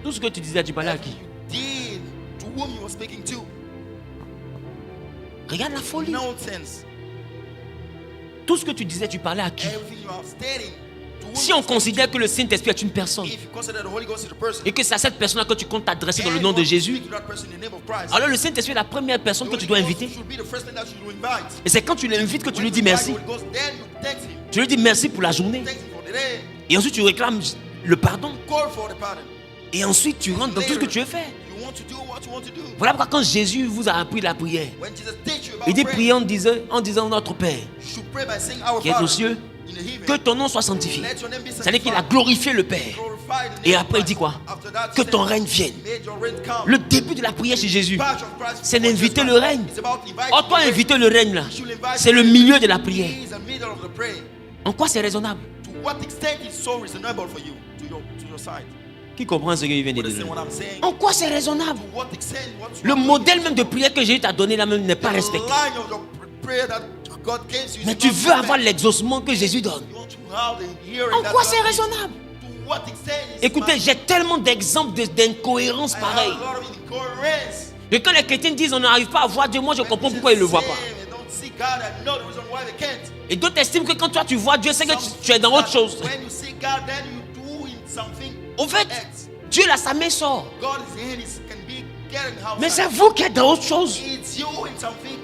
Tout ce que tu disais, tu parlais à Everything qui? you did, to whom you were speaking to. Regarde la folie. Nonsense. Tout ce que tu disais, tu parlais à qui? Everything you are stating. To whom Si you on are speaking considère que le Saint-Esprit est une personne to. If you consider the Holy Ghost is a person, et que c'est à cette personne-là que tu comptes t'adresser dans le and nom you de want to Jésus, speak to that person in the name of Christ, alors le Saint-Esprit est la première personne the que tu Holy dois Ghost inviter. should be the first thing that you should invite. Et c'est quand tu l'invites que tu When lui you dis invite merci. the Holy Ghost, then you thank him. Tu lui dis merci pour la journée. Thank him for the day. Et ensuite tu réclames le pardon. Call for the pardon. Et ensuite tu rentres dans tout ce que tu veux faire. You want to do what you want to do. Voilà pourquoi quand Jésus vous a appris la prière, When Jesus teach you about il dit prayer, priez en disant notre Père you should pray by saying our qui est aux Father cieux, in the heaven. que ton nom soit sanctifié. Let your name be C'est-à-dire qu'il a sanctified. glorifié le Père. Glorify the Et name of après il dit Christ. quoi? After that, Que he ton said, règne vienne. May your reign come. Le début de la prière chez Jésus, Patch of Christ c'est before d'inviter Jesus le Christ. règne. It's about inviting Oh, toi the reign. inviter le règne là, You should invite c'est le the milieu de la prière. He is the middle of the prayer. En quoi c'est raisonnable? To what extent is so reasonable for you, to your side? Qui comprend ce qu'il vient de dire? What I'm saying? En quoi c'est raisonnable? To what extent, what Le modèle même de prière que Jésus t'a donné là même n'est pas respecté. line of your prayer that God gives you, Mais tu veux avoir l'exaucement que Jésus donne. you want to have the hearing En that quoi God c'est gives. raisonnable? To what extent is Écoutez, j'ai tellement d'exemples d'incohérences I have pareilles. a lot of incoherence. Et quand les chrétiens disent on n'arrive pas à voir Dieu, moi je comprends pourquoi ils ne le voient pas. They don't see God and know the reason why they can't. Et d'autres estiment que quand toi tu vois Dieu, c'est que tu es dans autre chose. When you see God, then you doing something Au fait, else. Dieu là, sa main sort. God is in it, can be getting outside. Mais c'est vous qui êtes dans autre chose. It's you in something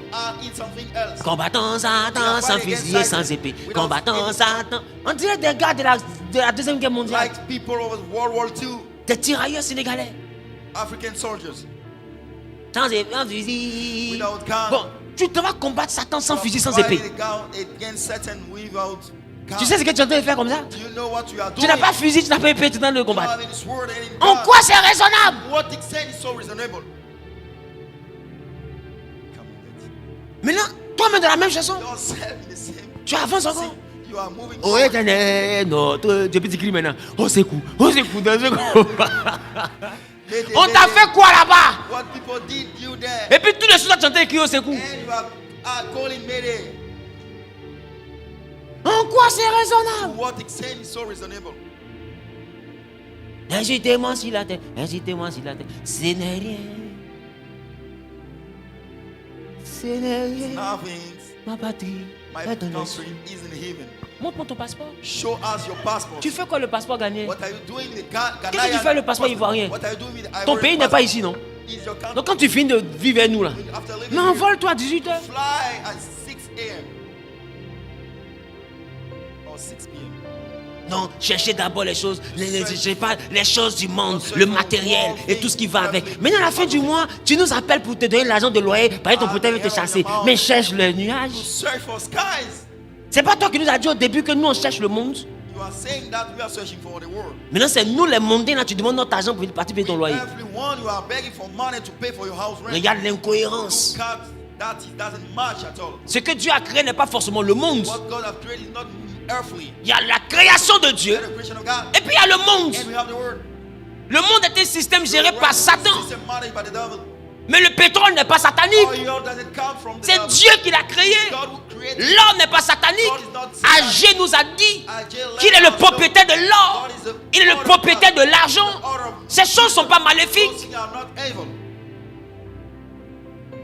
else. Combattant Satan sans fusil et sans épée. Combattant Satan. On dirait des gars de la Deuxième Guerre mondiale. Like people of World War II, Des tirailleurs sénégalais. African soldiers. Sans épée, sans fusil. Without gun. Bon, tu devras combattre Satan sans fusil, sans Fighting épée. against Satan without gun. Tu sais ce que tu es en train de faire comme ça? Do you know what you are Tu doing? n'as pas fusil, tu n'as pas épée, tu es dans le You don't combat. have any sword and any En gun. quoi c'est raisonnable? What extent is so reasonable? Come on, Maintenant, toi-même de la même chanson, yourself in the same. tu avances encore. You are moving Oh forward. éternel, notre Dieu, petit cri maintenant. On s'écoute dans ce combat. On t'a fait quoi là-bas? What people did you there? Et puis tous les choses à chanter qui on s'écoute. And you are calling Mayday. En quoi c'est To raisonnable? what extent is so reasonable? Incitez-moi sur la terre, incitez-moi sur la terre. Ce n'est rien. Ce n'est rien. Nothing. Ma patrie My est dans le country ciel. is in heaven. Montre-moi ton passeport. Show us your passport. Tu fais quoi le passeport gagné? What are you doing with the Qu'est-ce que tu fais le passeport ivoirien? What are you doing with the Ton Ivory pays n'est pas passport? ici, non? Is your country Donc quand tu finis de vivre avec nous là, after living mais here, envole-toi à 18h. fly at 6 a.m. or 6 p.m. Non, cherchez d'abord les choses, les choses du monde, le matériel et tout ce qui va avec. Maintenant, à la fin du mois, tu nous appelles pour te donner l'argent de loyer, parce que ton pote veut te chasser. Mais cherche le nuage. To search for skies. C'est pas toi qui nous as dit au début que nous on cherche le monde. You are saying that we are searching for the world. Maintenant, c'est nous les mondains là, tu demandes notre argent pour partir payer ton loyer. Everyone, you are begging for money to pay for your house rent. Regarde l'incohérence. That doesn't match at all. Ce que Dieu a créé n'est pas forcément le monde. What God has created is not earthly. Il y a la création de Dieu The creation of God. et puis il y a le monde. And we have the word. Le monde est un système géré par Satan. System managed by the devil. Mais le pétrole n'est pas satanique. Oil doesn't come from the C'est devil. Dieu qui l'a créé. God who created. L'or n'est pas satanique. Agé nous a dit qu'il est le propriétaire de l'or. Il est le propriétaire de l'argent. Ces choses ne sont pas maléfiques. Those things are not evil.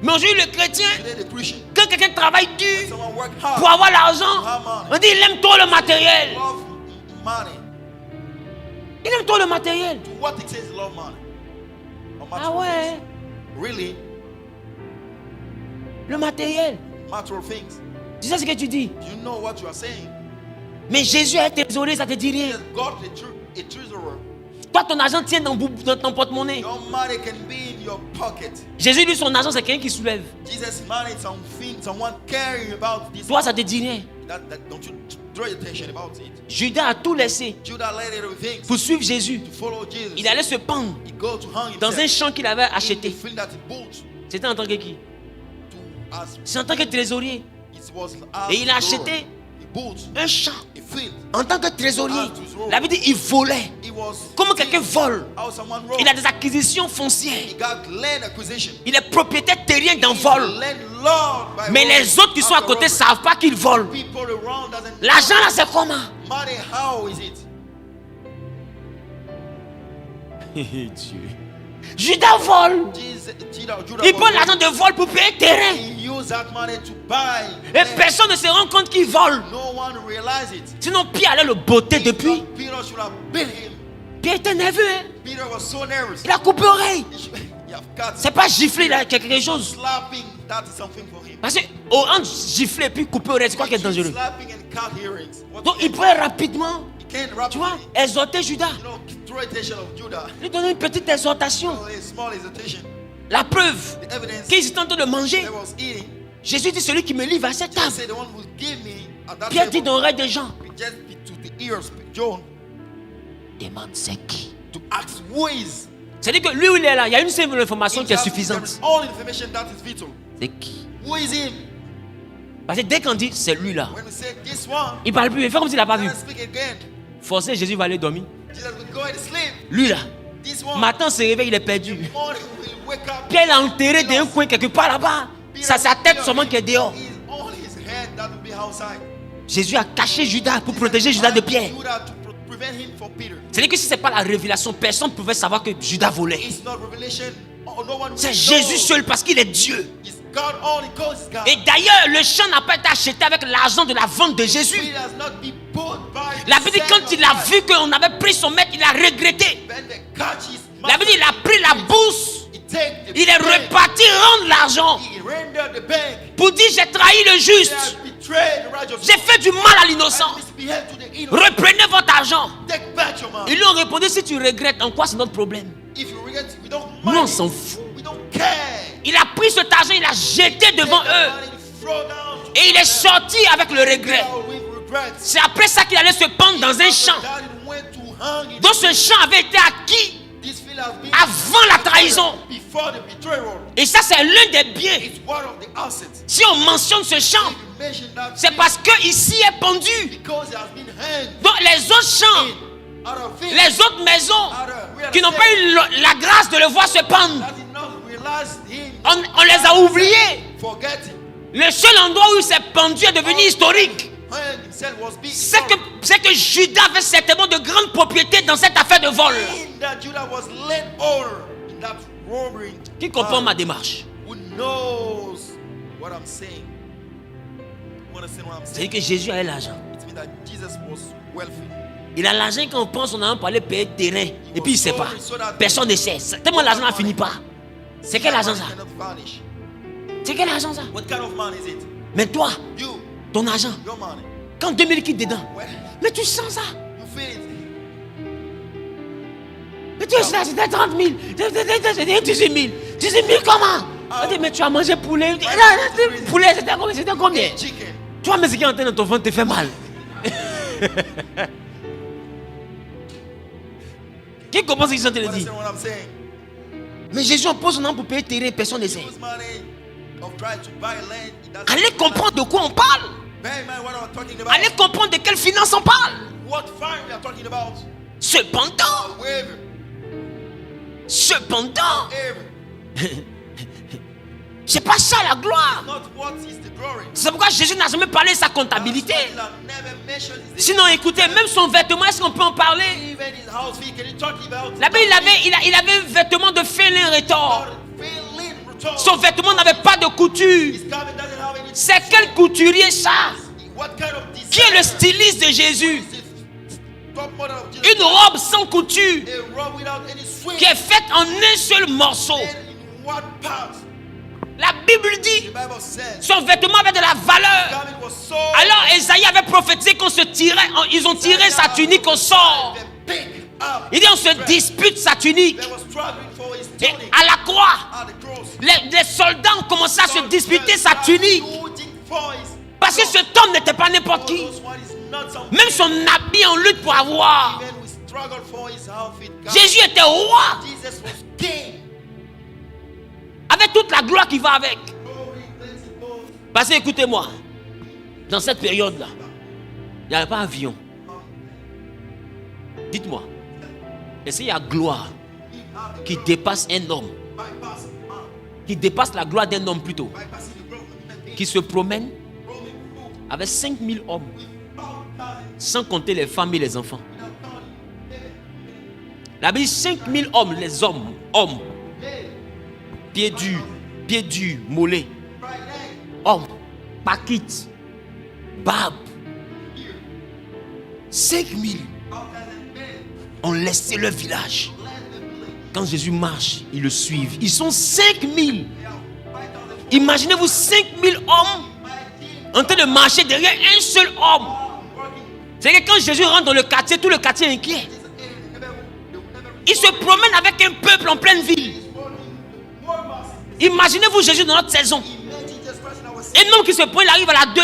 Mais aujourd'hui, le chrétien, Today the Christian, quand quelqu'un travaille dur someone work hard, pour avoir l'argent, on dit il aime trop le matériel. love money. Il aime trop le matériel. To what extent is love money? Or Ah material ouais, things? Really, le matériel. material things. Tu sais ce que tu dis? Do you know what you are saying? Mais Jésus est désolé, ça te dit rien. Yes, God, a treasurer. Toi, ton argent tient dans ton porte-monnaie. Your money can be in your pocket. Jésus, lui, son argent, c'est quelqu'un qui soulève. Jesus' money is something, someone caring about this. Toi, ça te dit rien. Don't you draw your attention about it? Judas a tout laissé Judah let everything pour suivre Jésus. to follow Jesus. Il allait se pendre He go to hang dans un himself champ qu'il avait in the acheté. field that he bought C'était en tant que qui? to as C'est en tant que trésorier. it was as Et il a Lord. acheté He bought un champ a field. en tant que trésorier. La Bible dit il volait. It was Comment quelqu'un vole? how someone wrote. Il a des acquisitions He foncières. got land acquisition. Il est propriétaire terrien d'un He's vol. landlord by Mais robbery. les autres qui sont à After côté ne robbery. savent pas qu'il vole. People around doesn't L'argent là, c'est comment? money. How is it? Dieu. Judas vole. Judah Il prend was- l'argent de vol pour payer terrain. He used that money to buy. Et land. personne ne se rend compte qu'il vole. No one realized it. Sinon, Pierre allait le botter depuis. Peter should have beat him. Pierre était nerveux. Hein? Peter was so nervous. Il a coupé l'oreille. He have cut. C'est pas gifler là, quelque chose. Slapping, that is something for him. Parce que entre gifler et puis couper l'oreille, c'est quoi qui est dangereux? Slapping and cut earrings. What Donc he il pourrait rapidement, can't tu vois, rapidly, exhorter Judas. you know, throw attention of Judah. Lui donner une petite exhortation. So a small hesitation. La preuve The evidence qu'ils étaient en train de manger. they was eating. Jésus dit celui qui me livre à cette Jesus table. said the one who give me at that Pierre dit table. dans l'oreille des gens. Just to the ears, John, Demande c'est qui. to ask who is. C'est-à-dire que lui où il est là, il y a une seule information qui est There suffisante. is all information that is vital. C'est qui? Who is him? Parce que dès qu'on dit c'est lui là, il ne parle plus, il fait comme s'il n'a pas vu. Forcé, Jésus va aller dormir. Lui là, matin se réveille, il est perdu. Pierre l'a enterré dans un coin quelque part là-bas. C'est sa tête seulement qui est dehors. Jésus a caché Judas pour protéger Judas de Pierre. C'est-à-dire que si ce n'est pas la révélation, personne ne pouvait savoir que Judas volait. C'est Jésus seul parce qu'il est Dieu. Et d'ailleurs, le champ n'a pas été acheté avec l'argent de la vente de Jésus. La Bible dit quand il a vu qu'on avait pris son maître, il a regretté. La Bible dit il a pris la bourse, il est reparti rendre l'argent pour dire j'ai trahi le juste, j'ai fait du mal à l'innocent, reprenez votre argent. Ils lui ont répondu si tu regrettes, en quoi c'est notre problème? Nous on s'en fout. Il a pris cet argent, il l'a jeté devant eux et il est sorti avec le regret. C'est après ça qu'il allait se pendre dans un champ. Donc ce champ avait été acquis avant la trahison. Et ça c'est l'un des biens. Si on mentionne ce champ, c'est parce que ici est pendu. Donc les autres champs, les autres maisons qui n'ont pas eu la grâce de le voir se pendre, on les a oubliés. Le seul endroit où il s'est pendu est devenu historique. C'est que Judas avait certainement de grandes propriétés dans cette affaire de vol. Qui comprend ma démarche? C'est-à-dire que Jésus avait l'argent. Il a l'argent quand on pense on a pour aller payer terrain. Et puis il ne sait pas. Personne ne sait. Tellement l'argent n'a fini pas. C'est quel argent ça? C'est quel argent ça? Mais toi, ton argent, quand 2000 quitte dedans, mais tu sens ça. Mais tu es là, c'était 30 000, c'était 18 000. 18 000 comment? Mais tu as mangé poulet. Poulet, c'était combien? Toi, mais ce qui est en train de ton ventre te fait mal. Qui comprend ce qu'ils sont en train de dire? Mais Jésus en pose son nom pour payer terrain, personne ne sait. Allez comprendre de quoi on parle. Allez comprendre de quelle finance on parle. Cependant, c'est pas ça la gloire. C'est pourquoi Jésus n'a jamais parlé de sa comptabilité. Sinon, écoutez, même son vêtement, est-ce qu'on peut en parler? Là-bas, il avait un vêtement de félin rétort. Son vêtement n'avait pas de couture. C'est quel couturier ça? Qui est le styliste de Jésus? Une robe sans couture qui est faite en un seul morceau. La Bible dit son vêtement avait de la valeur. Alors Esaïe avait prophétisé qu'on se tirait, ils ont tiré sa tunique au sort. Il dit on se dispute sa tunique. Et à la croix, les soldats ont commencé à se disputer sa tunique. Parce que cet homme n'était pas n'importe qui. Même son habit en lutte pour avoir. Jésus était roi. Avec toute la gloire qui va avec. Parce que écoutez-moi, dans cette période-là, il n'y avait pas d'avion. Dites-moi, est-ce qu'il y a gloire qui dépasse un homme, qui dépasse la gloire d'un homme plutôt, qui se promène avec 5000 hommes, sans compter les femmes et les enfants? La Bible dit 5000 hommes, les hommes, pieds durs, mollets, hommes, paquites, barbe. 5000 ont laissé leur village. Quand Jésus marche, ils le suivent. Ils sont 5000. Imaginez-vous 5000 hommes en train de marcher derrière un seul homme. C'est que quand Jésus rentre dans le quartier, tout le quartier est inquiet. Il se promène avec un peuple en pleine ville. Imaginez-vous Jésus dans notre saison. Un homme qui se prend, il arrive à la 2.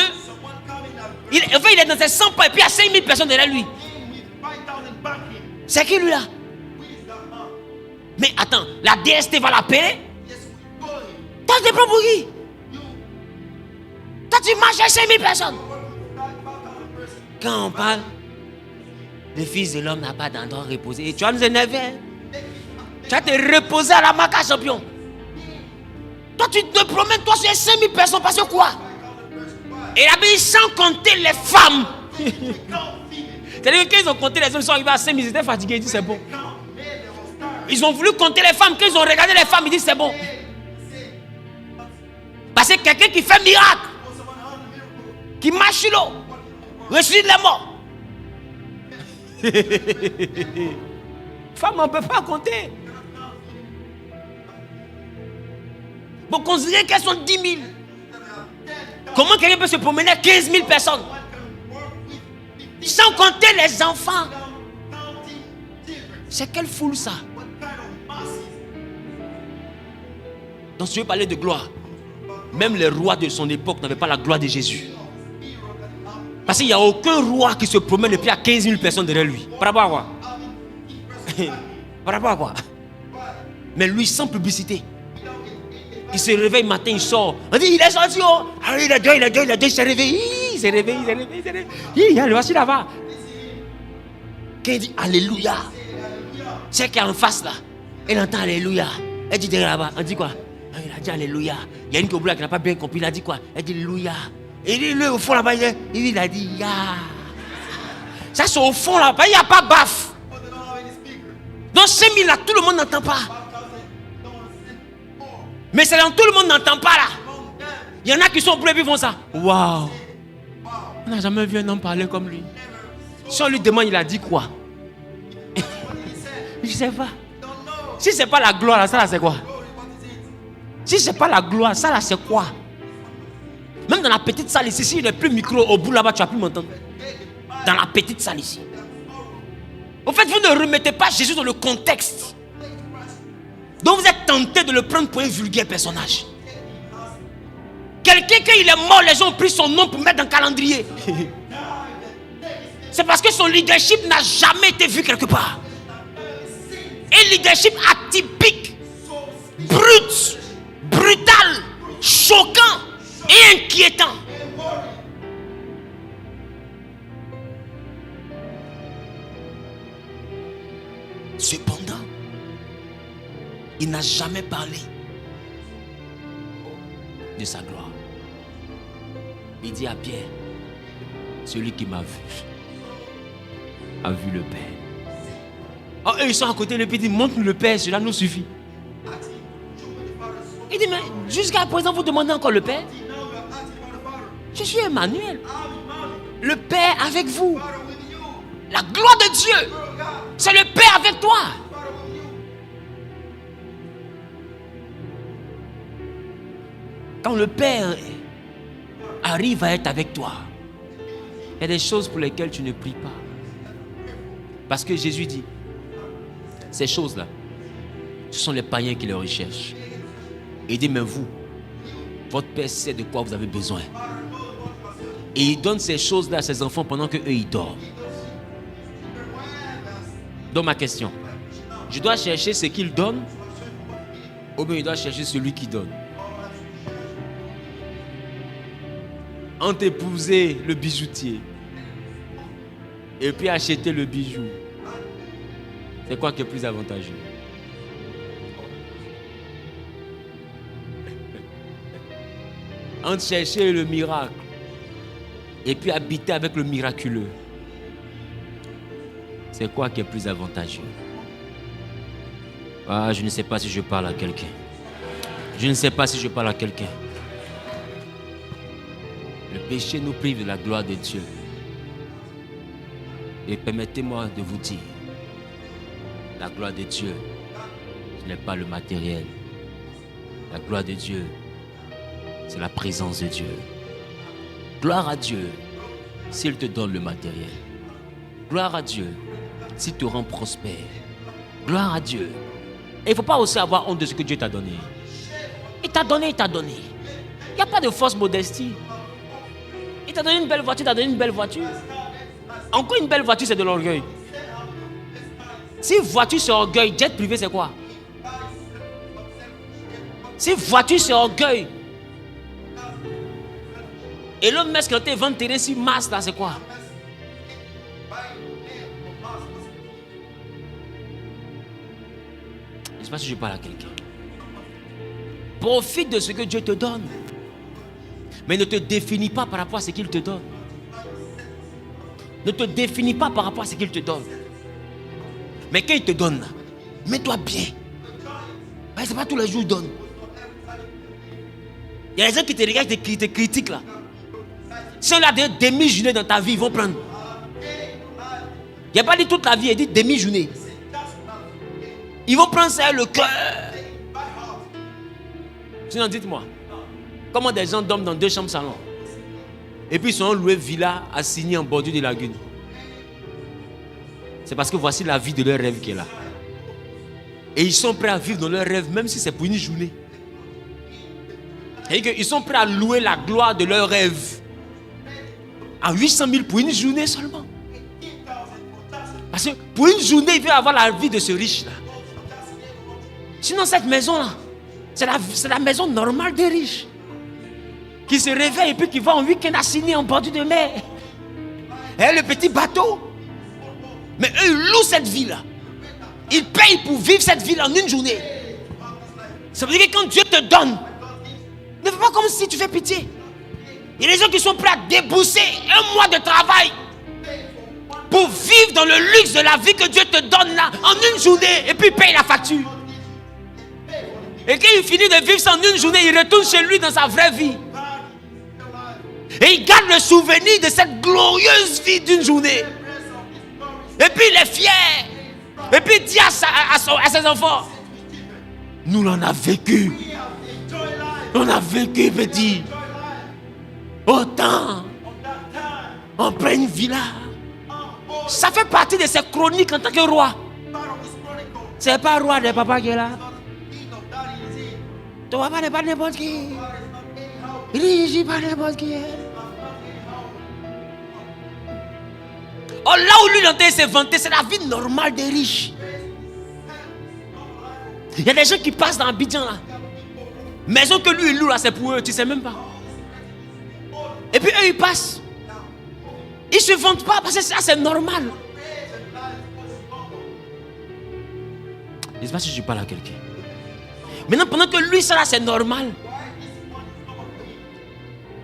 Il est dans ses 100 pas et puis il y a 5000 personnes derrière lui. C'est qui lui là? Mais attends, la DST va l'appeler? Toi tu te prends pour qui? Toi dimanche, 5000 personnes. Quand on parle, le Fils de l'homme n'a pas d'endroit reposé. Et tu vas nous énerver. Tu vas te reposer à la Maca champion. Toi, tu te promènes, toi, sur 5000 personnes, parce que quoi? Et la Bible, sans compter les femmes. C'est-à-dire qu'ils ont compté les hommes, ils sont arrivés à 5000, ils étaient fatigués, ils disent c'est bon. Ils ont voulu compter les femmes, quand ils ont regardé les femmes, ils disent c'est bon. Parce que quelqu'un qui fait miracle, qui marche sur l'eau, ressuscite les morts. Femmes, on ne peut pas compter. Bon, considérez qu'elles sont 10 000. Comment quelqu'un peut se promener à 15 000 personnes? Sans compter les enfants. C'est quelle foule ça? Donc si je veux parler de gloire, même les rois de son époque n'avaient pas la gloire de Jésus. Parce qu'il n'y a aucun roi qui se promène et puis il y a 15 000 personnes derrière lui. Par rapport à quoi? Par rapport à quoi? Mais lui, sans publicité. Il se réveille le matin, il sort. On dit, il est sorti. Oh. Ah, il est deux, il s'est réveillé. Il s'est réveillé. Il voici là-bas. Quand il dit Alléluia, c'est qu'il est en face là. Elle entend Alléluia. Elle dit derrière là-bas. On dit quoi? Il a dit Alléluia. Il y a une cobra qui n'a pas bien compris. Il a dit quoi? Elle dit Alléluia. Et lui, au fond là-bas, il a dit Ya. Ça, c'est au fond là-bas. Il n'y a pas baf. Dans 5000 là, tout le monde n'entend pas. Mais c'est dans tout le monde n'entend pas là. Il y en a qui sont bleus et puis font ça. Waouh. On n'a jamais vu un homme parler comme lui. Si on lui demande, il a dit quoi? Je ne sais pas. Si ce n'est pas la gloire, là, ça là c'est quoi? Si ce n'est pas la gloire, ça là c'est quoi? Même dans la petite salle ici, s'il n'y a plus micro au bout là-bas, tu vas plus m'entendre. Dans la petite salle ici. En fait, vous ne remettez pas Jésus dans le contexte. Donc vous êtes tenté de le prendre pour un vulgaire personnage. Quelqu'un, quand il est mort, les gens ont pris son nom pour mettre dans le calendrier. C'est parce que son leadership n'a jamais été vu quelque part. Un leadership atypique, brut, brutal, choquant et inquiétant. Cependant, il n'a jamais parlé de sa gloire. Il dit à Pierre, celui qui m'a vu a vu le Père. Oh, eux, ils sont à côté de lui, ils disent, montre-nous le Père, cela nous suffit. Il dit, mais jusqu'à présent, vous demandez encore le Père? Je suis Emmanuel. Le Père avec vous. La gloire de Dieu. C'est le Père avec toi. Quand le Père arrive à être avec toi, il y a des choses pour lesquelles tu ne pries pas. Parce que Jésus dit, ces choses-là, ce sont les païens qui les recherchent. Et il dit, mais vous, votre Père sait de quoi vous avez besoin. Et il donne ces choses-là à ses enfants pendant qu'eux, ils dorment. Donc ma question, je dois chercher ce qu'il donne ou bien je dois chercher celui qui donne? Entre épouser le bijoutier et puis acheter le bijou, c'est quoi qui est plus avantageux? Entre chercher le miracle et puis habiter avec le miraculeux, c'est quoi qui est plus avantageux? Ah, je ne sais pas si je parle à quelqu'un. Je ne sais pas si je parle à quelqu'un. Le péché nous prive de la gloire de Dieu. Et permettez-moi de vous dire, la gloire de Dieu, ce n'est pas le matériel. La gloire de Dieu, c'est la présence de Dieu. Gloire à Dieu s'il te donne le matériel. Gloire à Dieu s'il te rend prospère. Gloire à Dieu. Et il ne faut pas aussi avoir honte de ce que Dieu t'a donné. Il t'a donné, il t'a donné. Il n'y a pas de fausse modestie. Il t'a donné une belle voiture, il t'a donné une belle voiture. Encore une belle voiture, c'est de l'orgueil. Si voiture c'est orgueil, jet privé c'est quoi? Si voiture c'est orgueil, Elon Musk quand il vend terrain sur Mars là, c'est quoi? Je ne sais pas si je parle à quelqu'un. Profite de ce que Dieu te donne. Mais ne te définis pas par rapport à ce qu'il te donne. Ne te définis pas par rapport à ce qu'il te donne. Mais quand il te donne là, mets-toi bien. Ce n'est pas tous les jours qu'il donne. Il y a des gens qui te regardent, qui te critiquent là. Si on a des demi-journées dans ta vie, ils vont prendre. Il n'y a pas dit toute la vie, il dit demi-journée. Ils vont prendre ça le cœur. Sinon, dites-moi, comment des gens dorment dans 2 chambres salon et puis ils sont loués villa à Signy en bordure de lagune? C'est parce que voici la vie de leur rêve qui est là. Et ils sont prêts à vivre dans leur rêve, même si c'est pour une journée. Et ils sont prêts à louer la gloire de leur rêve à 800 000 pour une journée seulement. Parce que pour une journée, il veut avoir la vie de ce riche-là. Sinon, cette maison-là, c'est la maison normale des riches. Qui se réveille et puis qui va en week-end à Signy en bordure de mer. Et le petit bateau. Mais eux, ils louent cette vie-là. Ils payent pour vivre cette vie en une journée. Ça veut dire que quand Dieu te donne, ne fais pas comme si tu fais pitié. Il y a des gens qui sont prêts à débourser 1 mois de travail pour vivre dans le luxe de la vie que Dieu te donne là en une journée et puis paye la facture. Et quand il finit de vivre ça en une journée, il retourne chez lui dans sa vraie vie. Et il garde le souvenir de cette glorieuse vie d'une journée. Et puis il est fier. Et puis il dit à ses enfants, nous l'on a vécu. On a vécu, petit. Autant. En pleine villa. Ça fait partie de ses chroniques en tant que roi. C'est pas roi de papa qui est là. Ton papa n'est pas n'importe qui. Il n'est pas n'importe qui. Oh, là où lui il s'est vanté, c'est la vie normale des riches. Il y a des gens qui passent dans Abidjan là. Maison que lui il loue là, c'est pour eux, tu sais même pas. Et puis eux ils passent. Ils se vantent pas parce que ça c'est normal. Je ne sais pas si je parle à quelqu'un. Maintenant pendant que lui ça là c'est normal.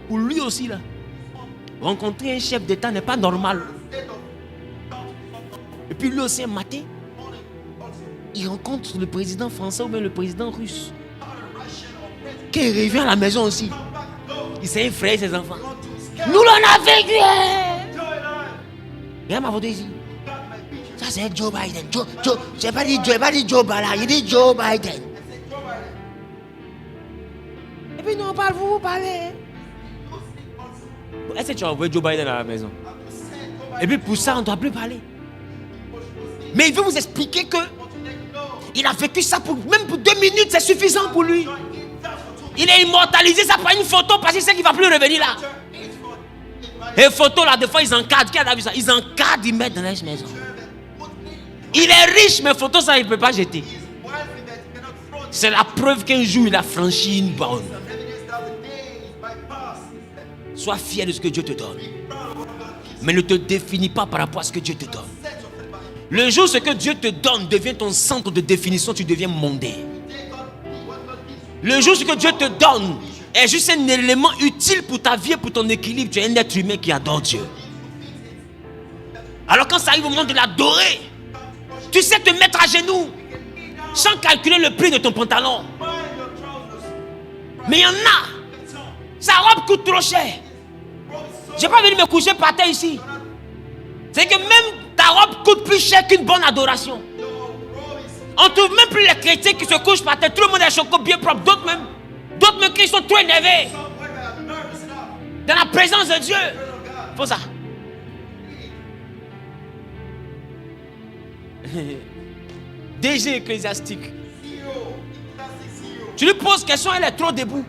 Pour lui aussi là, rencontrer un chef d'État n'est pas normal. Et puis lui aussi un matin, il rencontre le président français ou même le président russe. Quand il revient à la maison aussi, il s'est effrayé ses enfants. Nous l'on a vécu. Regarde ma photo ici. Ça c'est Joe Biden. Je n'ai pas dit Joe Biden, il dit Joe Biden. Et puis nous on parle, vous parlez. Est-ce que tu as envoyé Joe Biden à la maison? Et puis pour ça on ne doit plus parler. Mais il veut vous expliquer que il a vécu ça même pour 2 minutes, c'est suffisant pour lui. Il est immortalisé, ça prend une photo parce qu'il sait qu'il ne va plus revenir là. Et photo là, des fois ils encadrent. Qui a vu ça? Ils encadrent, ils mettent dans la maison. Il est riche, mais photo ça il ne peut pas jeter. C'est la preuve qu'un jour il a franchi une borne. Sois fier de ce que Dieu te donne. Mais ne te définis pas par rapport à ce que Dieu te donne. Le jour où ce que Dieu te donne devient ton centre de définition, tu deviens mondain. Le jour où ce que Dieu te donne est juste un élément utile pour ta vie et pour ton équilibre, tu es un être humain qui adore Dieu. Alors quand ça arrive au moment de l'adorer, tu sais te mettre à genoux sans calculer le prix de ton pantalon. Mais il y en a, sa robe coûte trop cher. Je n'ai pas venu me coucher par terre ici. C'est que même ta robe coûte plus cher qu'une bonne adoration. On trouve même plus les chrétiens qui se couchent par terre. Tout le monde a un choco bien propre. D'autres même qui sont trop énervés. Dans la présence de Dieu. Faut ça. DG ecclésiastique. Tu lui poses question, elle est trop debout.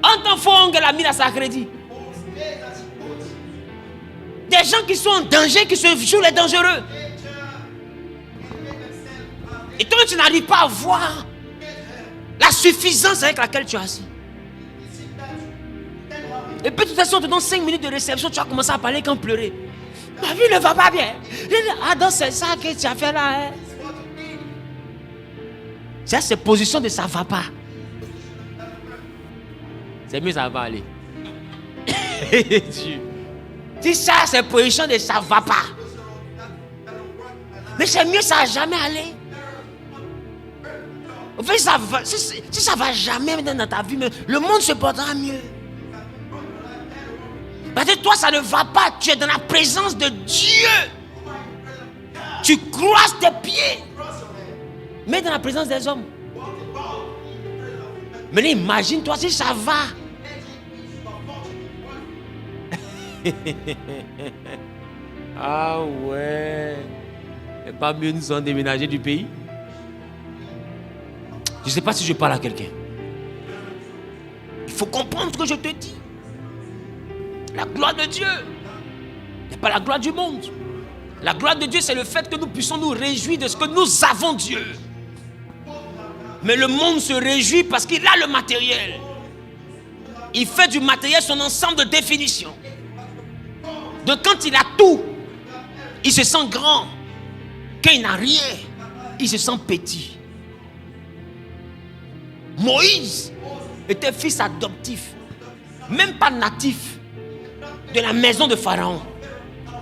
En tant fond, elle a mis à sa crédit. Des gens qui sont en danger, qui se jouent les dangereux. Et toi, tu n'arrives pas à voir la suffisance avec laquelle tu es assis. Et puis de toute façon, on te donne 5 minutes de réception, tu vas commencer à parler quand pleurer. Ma vie ne va pas bien. Ah donc c'est ça que tu as fait là. Hein? C'est ces positions de ça va pas. C'est mieux, ça va aller. Si ça, c'est position de ça va pas. Mais c'est mieux, ça va jamais aller. En fait, ça va, si ça va jamais dans ta vie, mais le monde se portera mieux. Parce que toi, ça ne va pas. Tu es dans la présence de Dieu. Tu croises tes pieds. Mais dans la présence des hommes. Mais imagine-toi si ça va. Ah ouais. C'est pas mieux nous en déménager du pays? Je ne sais pas si je parle à quelqu'un. Il faut comprendre ce que je te dis. La gloire de Dieu n'est pas la gloire du monde. La gloire de Dieu, c'est le fait que nous puissions nous réjouir de ce que nous avons Dieu. Mais le monde se réjouit parce qu'il a le matériel. Il fait du matériel son ensemble de définition. Donc quand il a tout, il se sent grand. Quand il n'a rien, il se sent petit. Moïse était fils adoptif, même pas natif, de la maison de Pharaon.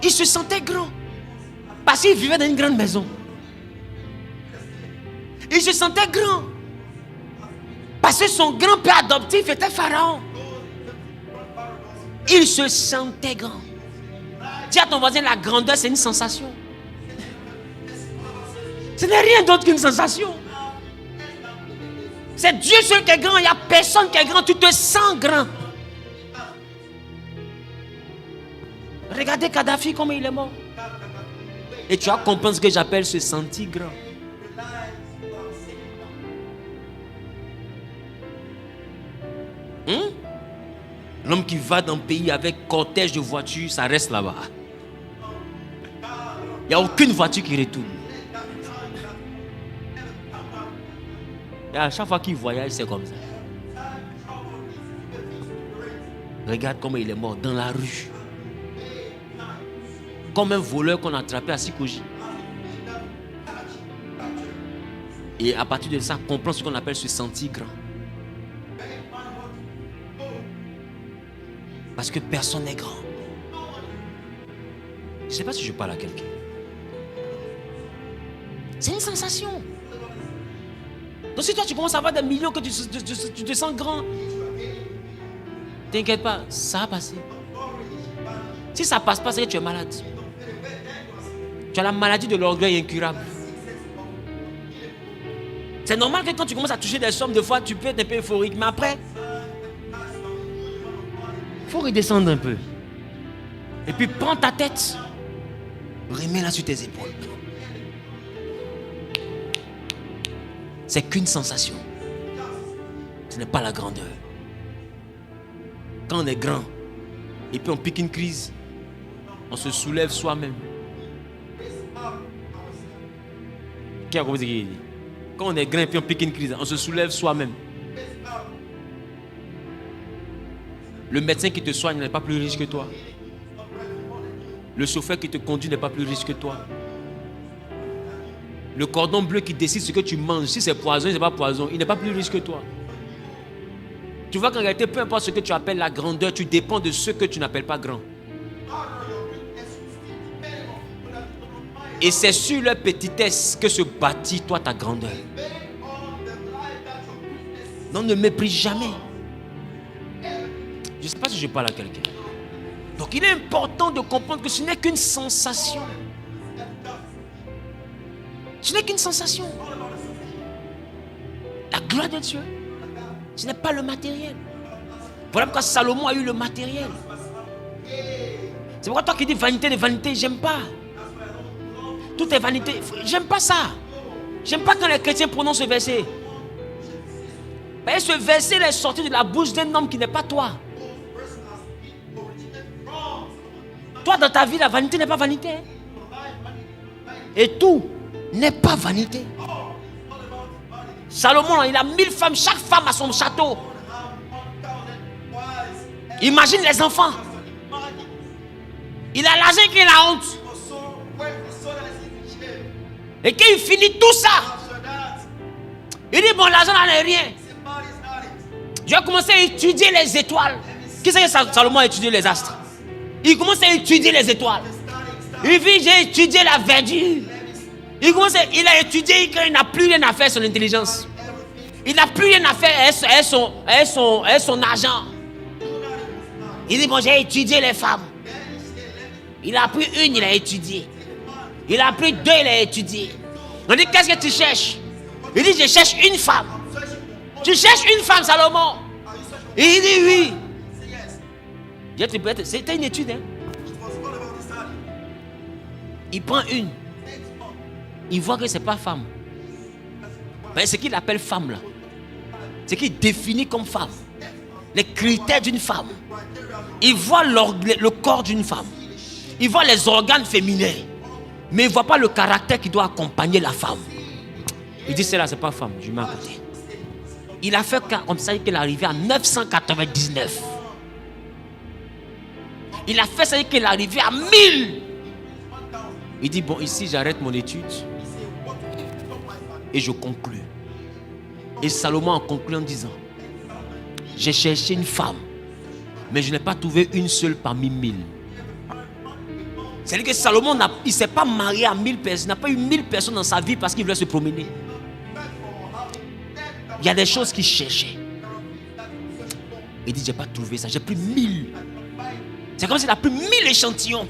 Il se sentait grand parce qu'il vivait dans une grande maison. Il se sentait grand parce que son grand-père adoptif était Pharaon. Il se sentait grand. Dis à ton voisin, la grandeur c'est une sensation. Ce n'est rien d'autre qu'une sensation. C'est Dieu seul qui est grand, il n'y a personne qui est grand, tu te sens grand. Regardez Kadhafi, comment il est mort. Et tu vas comprendre ce que j'appelle se sentir grand. L'homme qui va dans le pays avec cortège de voitures, ça reste là-bas. Il n'y a aucune voiture qui retourne. Et à chaque fois qu'il voyage, c'est comme ça. Regarde comment il est mort dans la rue. Comme un voleur qu'on a attrapé à Sikoji. Et à partir de ça, comprendre ce qu'on appelle se sentir grand. Parce que personne n'est grand. Je ne sais pas si je parle à quelqu'un. C'est une sensation. Donc si toi tu commences à avoir des millions que tu te sens grand, t'inquiète pas, ça va passer. Si ça ne passe pas, c'est que tu es malade. Tu as la maladie de l'orgueil incurable. C'est normal que quand tu commences à toucher des sommes, de fois tu peux être un peu euphorique, mais après, il faut redescendre un peu. Et puis prends ta tête, remets-la sur tes épaules. C'est qu'une sensation. Ce n'est pas la grandeur. Quand on est grand et puis on pique une crise, on se soulève soi-même. Qui a compris ce qu'il dit? Quand on est grand et puis on pique une crise, on se soulève soi-même. Le médecin qui te soigne n'est pas plus riche que toi. Le chauffeur qui te conduit n'est pas plus riche que toi. Le cordon bleu qui décide ce que tu manges, si c'est poison, si c'est pas poison, il n'est pas plus riche que toi. Tu vois qu'en réalité, peu importe ce que tu appelles la grandeur, tu dépends de ce que tu n'appelles pas grand. Et c'est sur leur petitesse que se bâtit toi ta grandeur. Non, ne méprise jamais. Je ne sais pas si je parle à quelqu'un. Donc il est important de comprendre que ce n'est qu'une sensation. Ce n'est qu'une sensation. La gloire de Dieu, ce n'est pas le matériel. Voilà pourquoi Salomon a eu le matériel. C'est pourquoi toi qui dis vanité de vanité, j'aime pas. Tout est vanité. J'aime pas ça. J'aime pas quand les chrétiens prononcent ce verset. Mais ce verset est sorti de la bouche d'un homme qui n'est pas toi. Toi dans ta vie, la vanité n'est pas vanité. Et tout n'est pas vanité. Salomon, il a 1000 femmes, chaque femme a son château. Imagine les enfants. Il a l'argent qu'il a honte. Et quand il finit tout ça, il dit bon, l'argent n'en est rien. Je vais commencer à étudier les étoiles. Qui c'est que Salomon a étudié les astres? Il commence à étudier les étoiles. Il dit j'ai étudié la verdure. Il a étudié qu'il n'a plus rien à faire sur l'intelligence. Il n'a plus rien à faire avec son argent. Il dit bon, j'ai étudié les femmes. Il a pris une, il a étudié. Il a pris deux, il a étudié. On dit qu'est-ce que tu cherches? Il dit je cherche une femme. Tu cherches une femme, Salomon? Il dit oui. C'était une étude. Hein? Il prend une. Il voit que ce n'est pas femme. Mais ce qu'il appelle femme là, ce qu'il définit comme femme, les critères d'une femme. Il voit le corps d'une femme. Il voit les organes féminins. Mais il ne voit pas le caractère qui doit accompagner la femme. Il dit celle-là, ce n'est pas femme. Je mets à côté. Il a fait comme ça qu'il est arrivé à 999. Il a fait ça qu'il est arrivé à 1000. Il dit bon, ici j'arrête mon étude. Et je conclue. Et Salomon a conclu en disant j'ai cherché une femme, mais je n'ai pas trouvé une seule parmi 1000. C'est-à-dire que Salomon il ne s'est pas marié à 1000 personnes. Il n'a pas eu 1000 personnes dans sa vie parce qu'il voulait se promener. Il y a des choses qu'il cherchait. Il dit j'ai pas trouvé ça, j'ai pris 1000. C'est comme s'il a pris 1000 échantillons.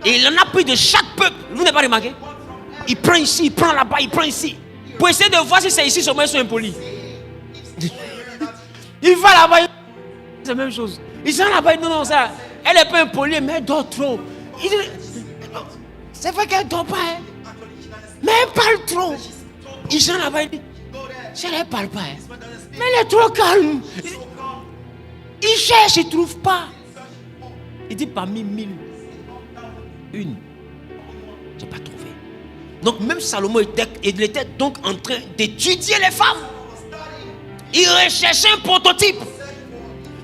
Et il en a pris de chaque peuple. Vous n'avez pas remarqué? Il prend ici, il prend là-bas, il prend ici. Pour essayer de voir si c'est ici, seulement ils sont impolis. Il va là-bas, c'est la même chose. Il vient là-bas, non, ça, elle n'est pas impolie, mais elle dort trop. Il dit, c'est vrai qu'elle ne dort pas, hein? Mais elle parle trop. Il vient là-bas, il dit, elle ne parle pas, hein? Mais elle est trop calme. Il cherche, il ne trouve pas. Il dit parmi 1000, une, je n'ai pas trouvé. Donc même Salomon il était donc en train d'étudier les femmes. Il recherchait un prototype.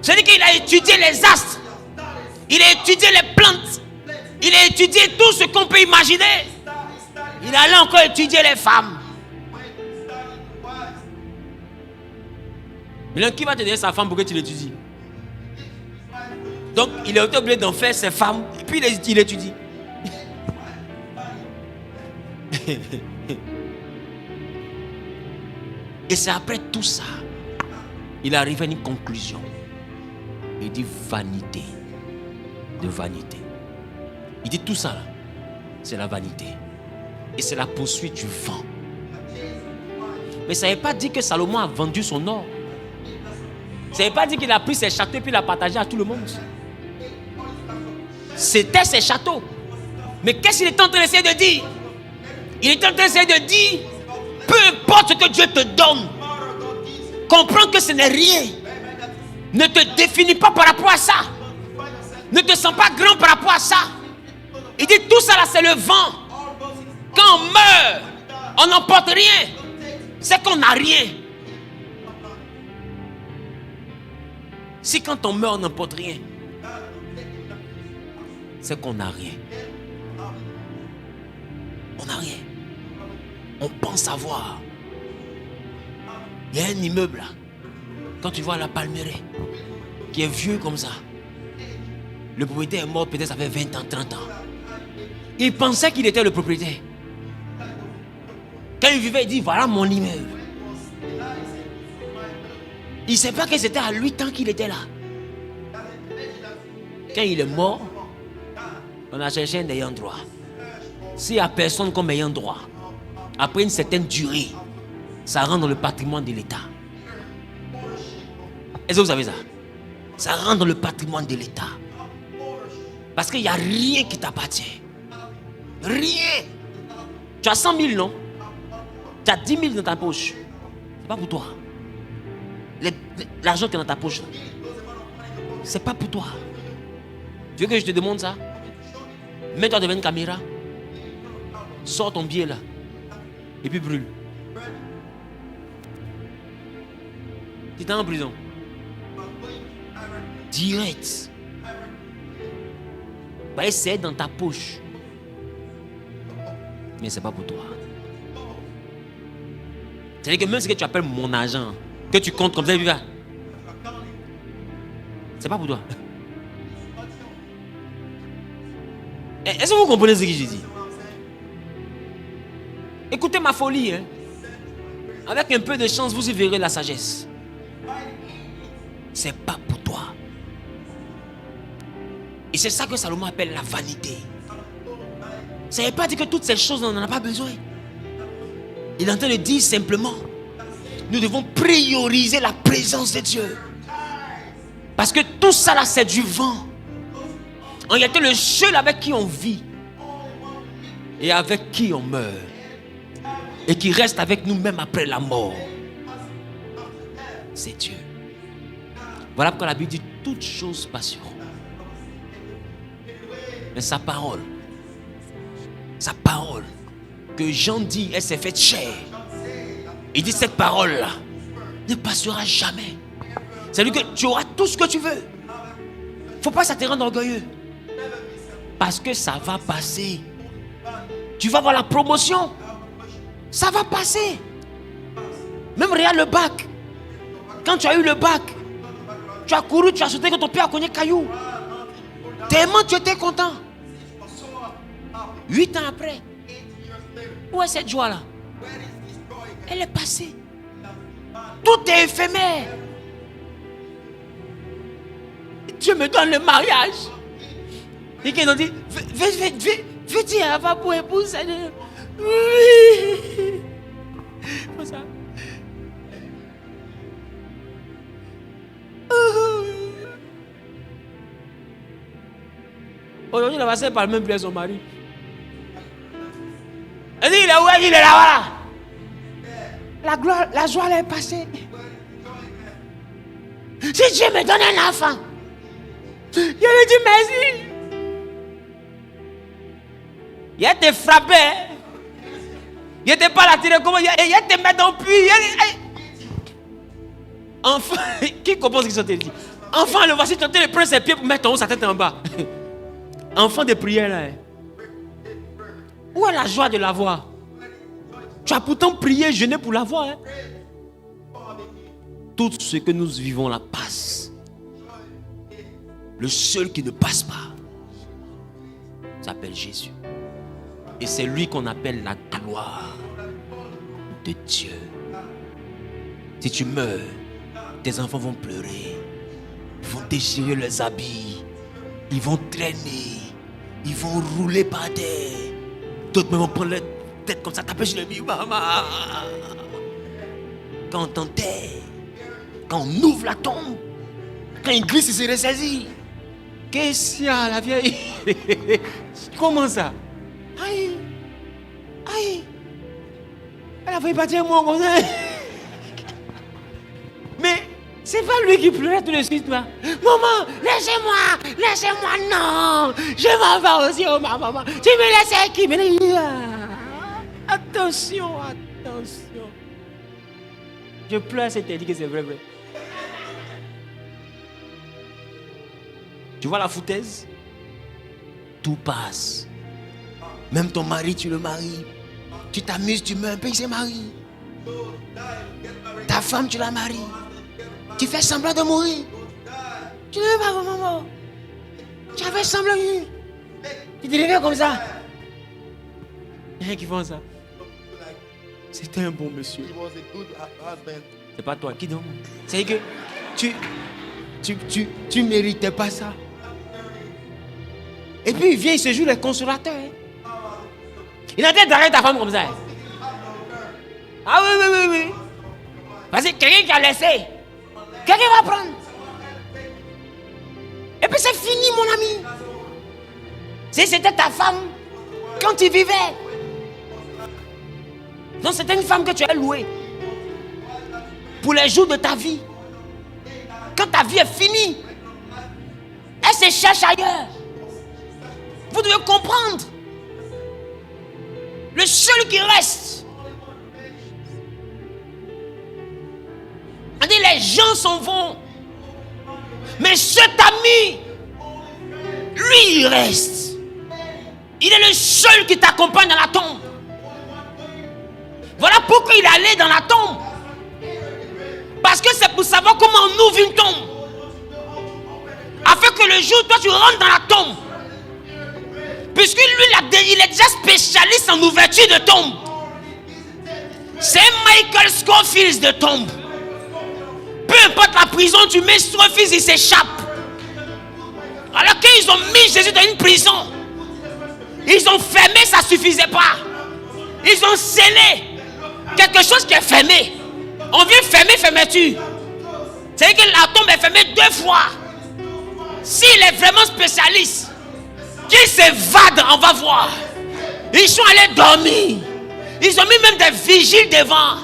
C'est-à-dire qu'il a étudié les astres. Il a étudié les plantes. Il a étudié tout ce qu'on peut imaginer. Il allait encore étudier les femmes. Maintenant, qui va te donner sa femme pour que tu l'étudies? Donc, il est obligé d'en faire ses femmes. Et puis, il étudie. Et c'est après tout ça, il arrive à une conclusion. Il dit vanité de vanité. Il dit tout ça là, c'est la vanité. Et c'est la poursuite du vent. Mais ça ne veut pas dire que Salomon a vendu son or. Ça ne veut pas dire qu'il a pris ses châteaux et puis l'a partagé à tout le monde. C'était ses châteaux. Mais qu'est-ce qu'il est en train d'essayer de dire? Il est en train d'essayer de dire, peu importe ce que Dieu te donne, comprends que ce n'est rien. Ne te définis pas par rapport à ça. Ne te sens pas grand par rapport à ça. Il dit tout ça là, c'est le vent. Quand on meurt, on n'emporte rien. C'est qu'on n'a rien. Si quand on meurt, on n'emporte rien, c'est qu'on n'a rien. On n'a rien. On pense avoir. Il y a un immeuble là. Quand tu vois la Palmeraie, qui est vieux comme ça, le propriétaire est mort peut-être ça fait 20 ans, 30 ans. Il pensait qu'il était le propriétaire. Quand il vivait, il dit voilà mon immeuble. Il ne sait pas que c'était à lui tant qu'il était là. Quand il est mort, on a cherché un ayant droit. S'il n'y a personne comme ayant droit, après une certaine durée, ça rentre dans le patrimoine de l'État. Est-ce que vous savez ça? Ça rentre dans le patrimoine de l'État. Parce qu'il n'y a rien qui t'appartient. Rien. Tu as 100 000, non? Tu as 10 000 dans ta poche. C'est pas pour toi. L'argent qui est dans ta poche, c'est pas pour toi. Tu veux que je te demande ça? Mets-toi devant une caméra. Sors ton billet là. Et puis brûle. Tu es en prison. Direct. Bah, c'est dans ta poche. Mais c'est pas pour toi. C'est-à-dire que même ce que tu appelles mon argent, que tu comptes comme ça, c'est pas pour toi. Est-ce que vous comprenez ce que je dis? Écoutez ma folie, hein. Avec un peu de chance, vous y verrez la sagesse. C'est pas pour toi. Et c'est ça que Salomon appelle la vanité. Ça ne veut pas dire que toutes ces choses, on n'en a pas besoin. Il est en train de dire simplement, nous devons prioriser la présence de Dieu. Parce que tout ça là, c'est du vent. En réalité, le seul avec qui on vit et avec qui on meurt et qui reste avec nous même après la mort, c'est Dieu. Voilà pourquoi la Bible dit toutes choses passeront. Mais sa parole que Jean dit, elle s'est faite chair. Il dit cette parole-là ne passera jamais. C'est-à-dire que tu auras tout ce que tu veux. Il ne faut pas que ça te rende orgueilleux. Parce que ça va passer. Tu vas avoir la promotion. Ça va passer. Même regarde le bac. Quand tu as eu le bac, tu as couru, tu as sauté que ton père a cogné caillou. Tellement tu étais content. 8 ans après, où est cette joie-là? Elle est passée. Tout est éphémère. Dieu me donne le mariage. Et qu'ils ont dit, veux dire à papa pour épouse. Oui. Comme ça. Aujourd'hui, la vasselle ne parle même plus à son mari. Elle dit, il est où? Il est là, voilà. La gloire, la joie elle est passée. Si Dieu me donne un enfant, je lui dis merci. Il te frappé. Il te pas la tirer comment. Il te met dans le puits. Enfant, qui comprend ce qu'ils ont dit? Enfant, le voici tenter de prendre ses pieds pour mettre en haut sa tête en bas. Enfant de prière là. Où est la joie de l'avoir? Tu as pourtant prié, jeûné pour l'avoir. Hein? Tout ce que nous vivons là passe. Le seul qui ne passe pas s'appelle Jésus. Et c'est lui qu'on appelle la gloire de Dieu. Si tu meurs, tes enfants vont pleurer. Ils vont déchirer leurs habits. Ils vont traîner. Ils vont rouler par terre. D'autres même vont prendre leur tête comme ça, taper sur le mur. Maman. Quand on t'enterre, quand on ouvre la tombe, quand il glisse, il se ressaisit. Qu'est-ce qu'il y a, la vieille? Comment ça? Aïe. Aïe. Elle a failli partir moi comme ça. Mais c'est pas lui qui pleurait tout de suite, toi. Maman, laissez-moi, laissez-moi, non. Je m'en vais aussi, oh ma maman. Tu me laisses qui me dit. Attention, attention. Je pleure, c'est dit que c'est vrai, vrai. Tu vois la foutaise? Tout passe. Même ton mari, tu le maries. Tu t'amuses, tu meurs un peu, il se marie. Ta femme, tu la maries. Tu fais semblant de mourir. Tu ne veux pas vraiment mort. Tu as fait semblant. Tu te réveilles comme ça. Il y en a qui font ça. C'était un bon monsieur. C'est pas toi qui donne. C'est que tu méritais pas ça. Et puis il vient, il se joue les consolateurs. Il a peut-être d'arrêter ta femme comme ça. Ah oui. Parce que quelqu'un qui a laissé. Quelqu'un va prendre. Et puis c'est fini, mon ami. Si c'était ta femme, quand tu vivais. Non, c'était une femme que tu as louée. Pour les jours de ta vie. Quand ta vie est finie, elle se cherche ailleurs. Vous devez comprendre. Le seul qui reste. On dit les gens s'en vont. Mais cet ami, lui, il reste. Il est le seul qui t'accompagne dans la tombe. Voilà pourquoi il est allé dans la tombe. Parce que c'est pour savoir comment on ouvre une tombe. Afin que le jour où toi tu rentres dans la tombe, puisque lui il est déjà spécialiste en ouverture de tombe. C'est Michael Scofield de tombe. Peu importe la prison, tu mets Scofield, il s'échappe. Alors qu'ils ont mis Jésus dans une prison, ils ont fermé, ça ne suffisait pas. Ils ont scellé quelque chose qui est fermé. On vient fermer fermeture. C'est-à-dire que la tombe est fermée 2 fois. S'il est vraiment spécialiste, qu'il s'évade, on va voir. Ils sont allés dormir. Ils ont mis même des vigiles devant.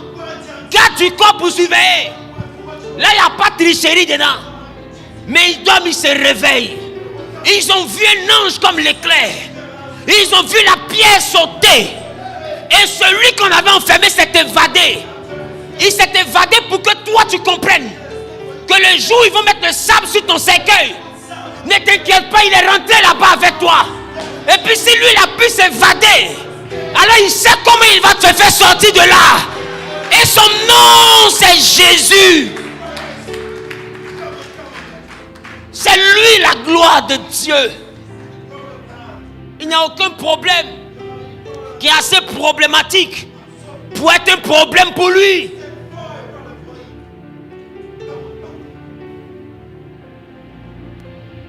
Garde du corps pour surveiller. Là, il n'y a pas de tricherie dedans. Mais ils dorment, ils se réveillent. Ils ont vu un ange comme l'éclair. Ils ont vu la pierre sauter. Et celui qu'on avait enfermé s'est évadé. Il s'est évadé pour que toi tu comprennes que le jour où ils vont mettre le sable sur ton cercueil, ne t'inquiète pas, il est rentré là-bas avec toi. Et puis si lui il a pu s'évader, alors il sait comment il va te faire sortir de là. Et son nom c'est Jésus. C'est lui la gloire de Dieu. Il n'y a aucun problème qui est assez problématique pour être un problème pour lui.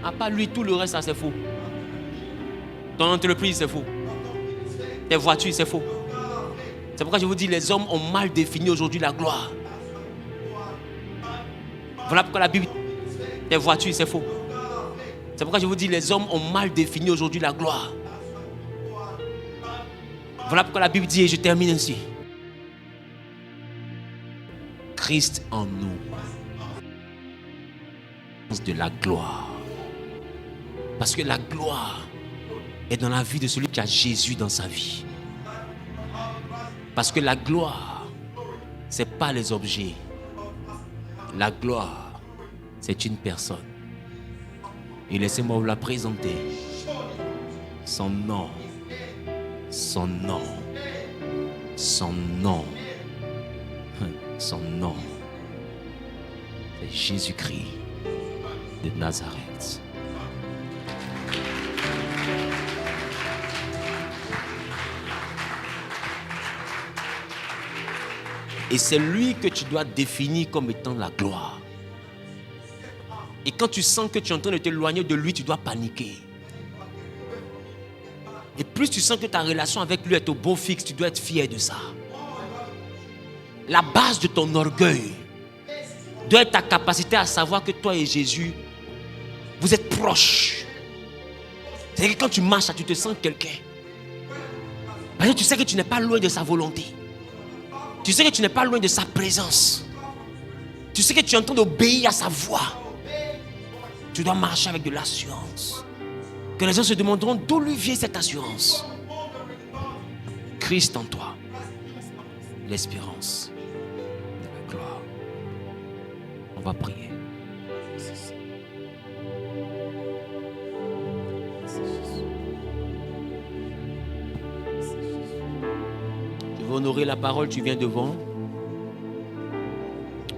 À part lui, tout le reste, ça c'est faux. Ton entreprise, c'est faux. Tes voitures, c'est faux. C'est pourquoi je vous dis, les hommes ont mal défini aujourd'hui la gloire. Voilà pourquoi la Bible, tes voitures, c'est faux. C'est pourquoi je vous dis, les hommes ont mal défini aujourd'hui la gloire. Voilà pourquoi la Bible dit, et je termine ainsi. Christ en nous. De la gloire. Parce que la gloire est dans la vie de celui qui a Jésus dans sa vie. Parce que la gloire, ce n'est pas les objets. La gloire, c'est une personne. Et laissez-moi vous la présenter. Son nom. Son nom. Son nom. Son nom. C'est Jésus-Christ de Nazareth. Et c'est lui que tu dois définir comme étant la gloire. Et quand tu sens que tu es en train de t'éloigner de lui, tu dois paniquer. Et plus tu sens que ta relation avec lui est au beau fixe, tu dois être fier de ça. La base de ton orgueil doit être ta capacité à savoir que toi et Jésus, vous êtes proches. C'est-à-dire que quand tu marches, tu te sens quelqu'un. Parce que tu sais que tu n'es pas loin de sa volonté. Tu sais que tu n'es pas loin de sa présence. Tu sais que tu es en train d'obéir à sa voix. Tu dois marcher avec de l'assurance. Que les gens se demanderont d'où lui vient cette assurance. Christ en toi. L'espérance de la gloire. On va prier. Tu veux honorer la parole, tu viens devant.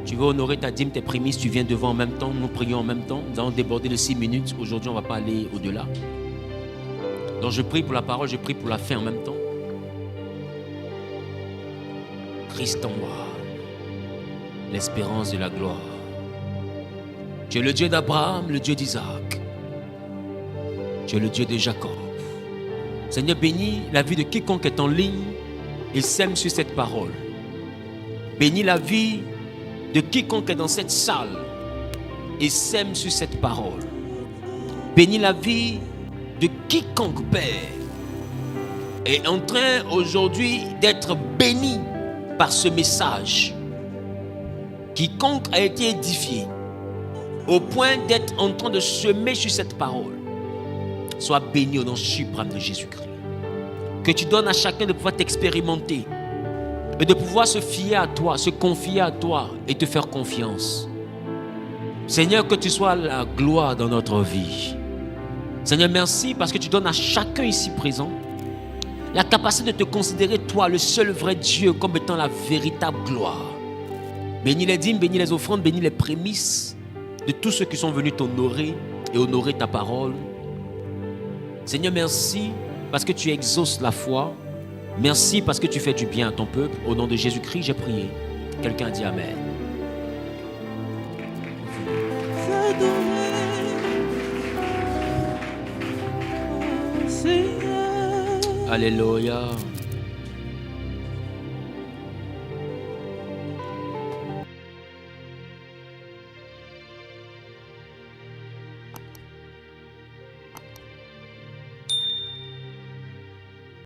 Tu veux honorer ta dîme, tes prémices, tu viens devant en même temps. Nous prions en même temps. Nous allons déborder de 6 minutes. Aujourd'hui, on ne va pas aller au-delà. Donc je prie pour la parole, je prie pour la fin en même temps. Christ en moi, l'espérance de la gloire. Tu es le Dieu d'Abraham, le Dieu d'Isaac. Tu es le Dieu de Jacob. Seigneur, bénis la vie de quiconque est en ligne et sème sur cette parole. Bénis la vie de quiconque est dans cette salle et sème sur cette parole. Bénis la vie de quiconque, Père, est en train aujourd'hui d'être béni par ce message. Quiconque a été édifié au point d'être en train de semer sur cette parole, sois béni au nom suprême de Jésus-Christ. Que tu donnes à chacun de pouvoir t'expérimenter et de pouvoir se fier à toi, se confier à toi et te faire confiance. Seigneur, que tu sois la gloire dans notre vie. Seigneur, merci parce que tu donnes à chacun ici présent la capacité de te considérer, toi, le seul vrai Dieu, comme étant la véritable gloire. Bénis les dîmes, bénis les offrandes, bénis les prémices de tous ceux qui sont venus t'honorer et honorer ta parole. Seigneur, merci parce que tu exauces la foi. Merci parce que tu fais du bien à ton peuple. Au nom de Jésus-Christ, j'ai prié. Quelqu'un dit Amen. Alléluia.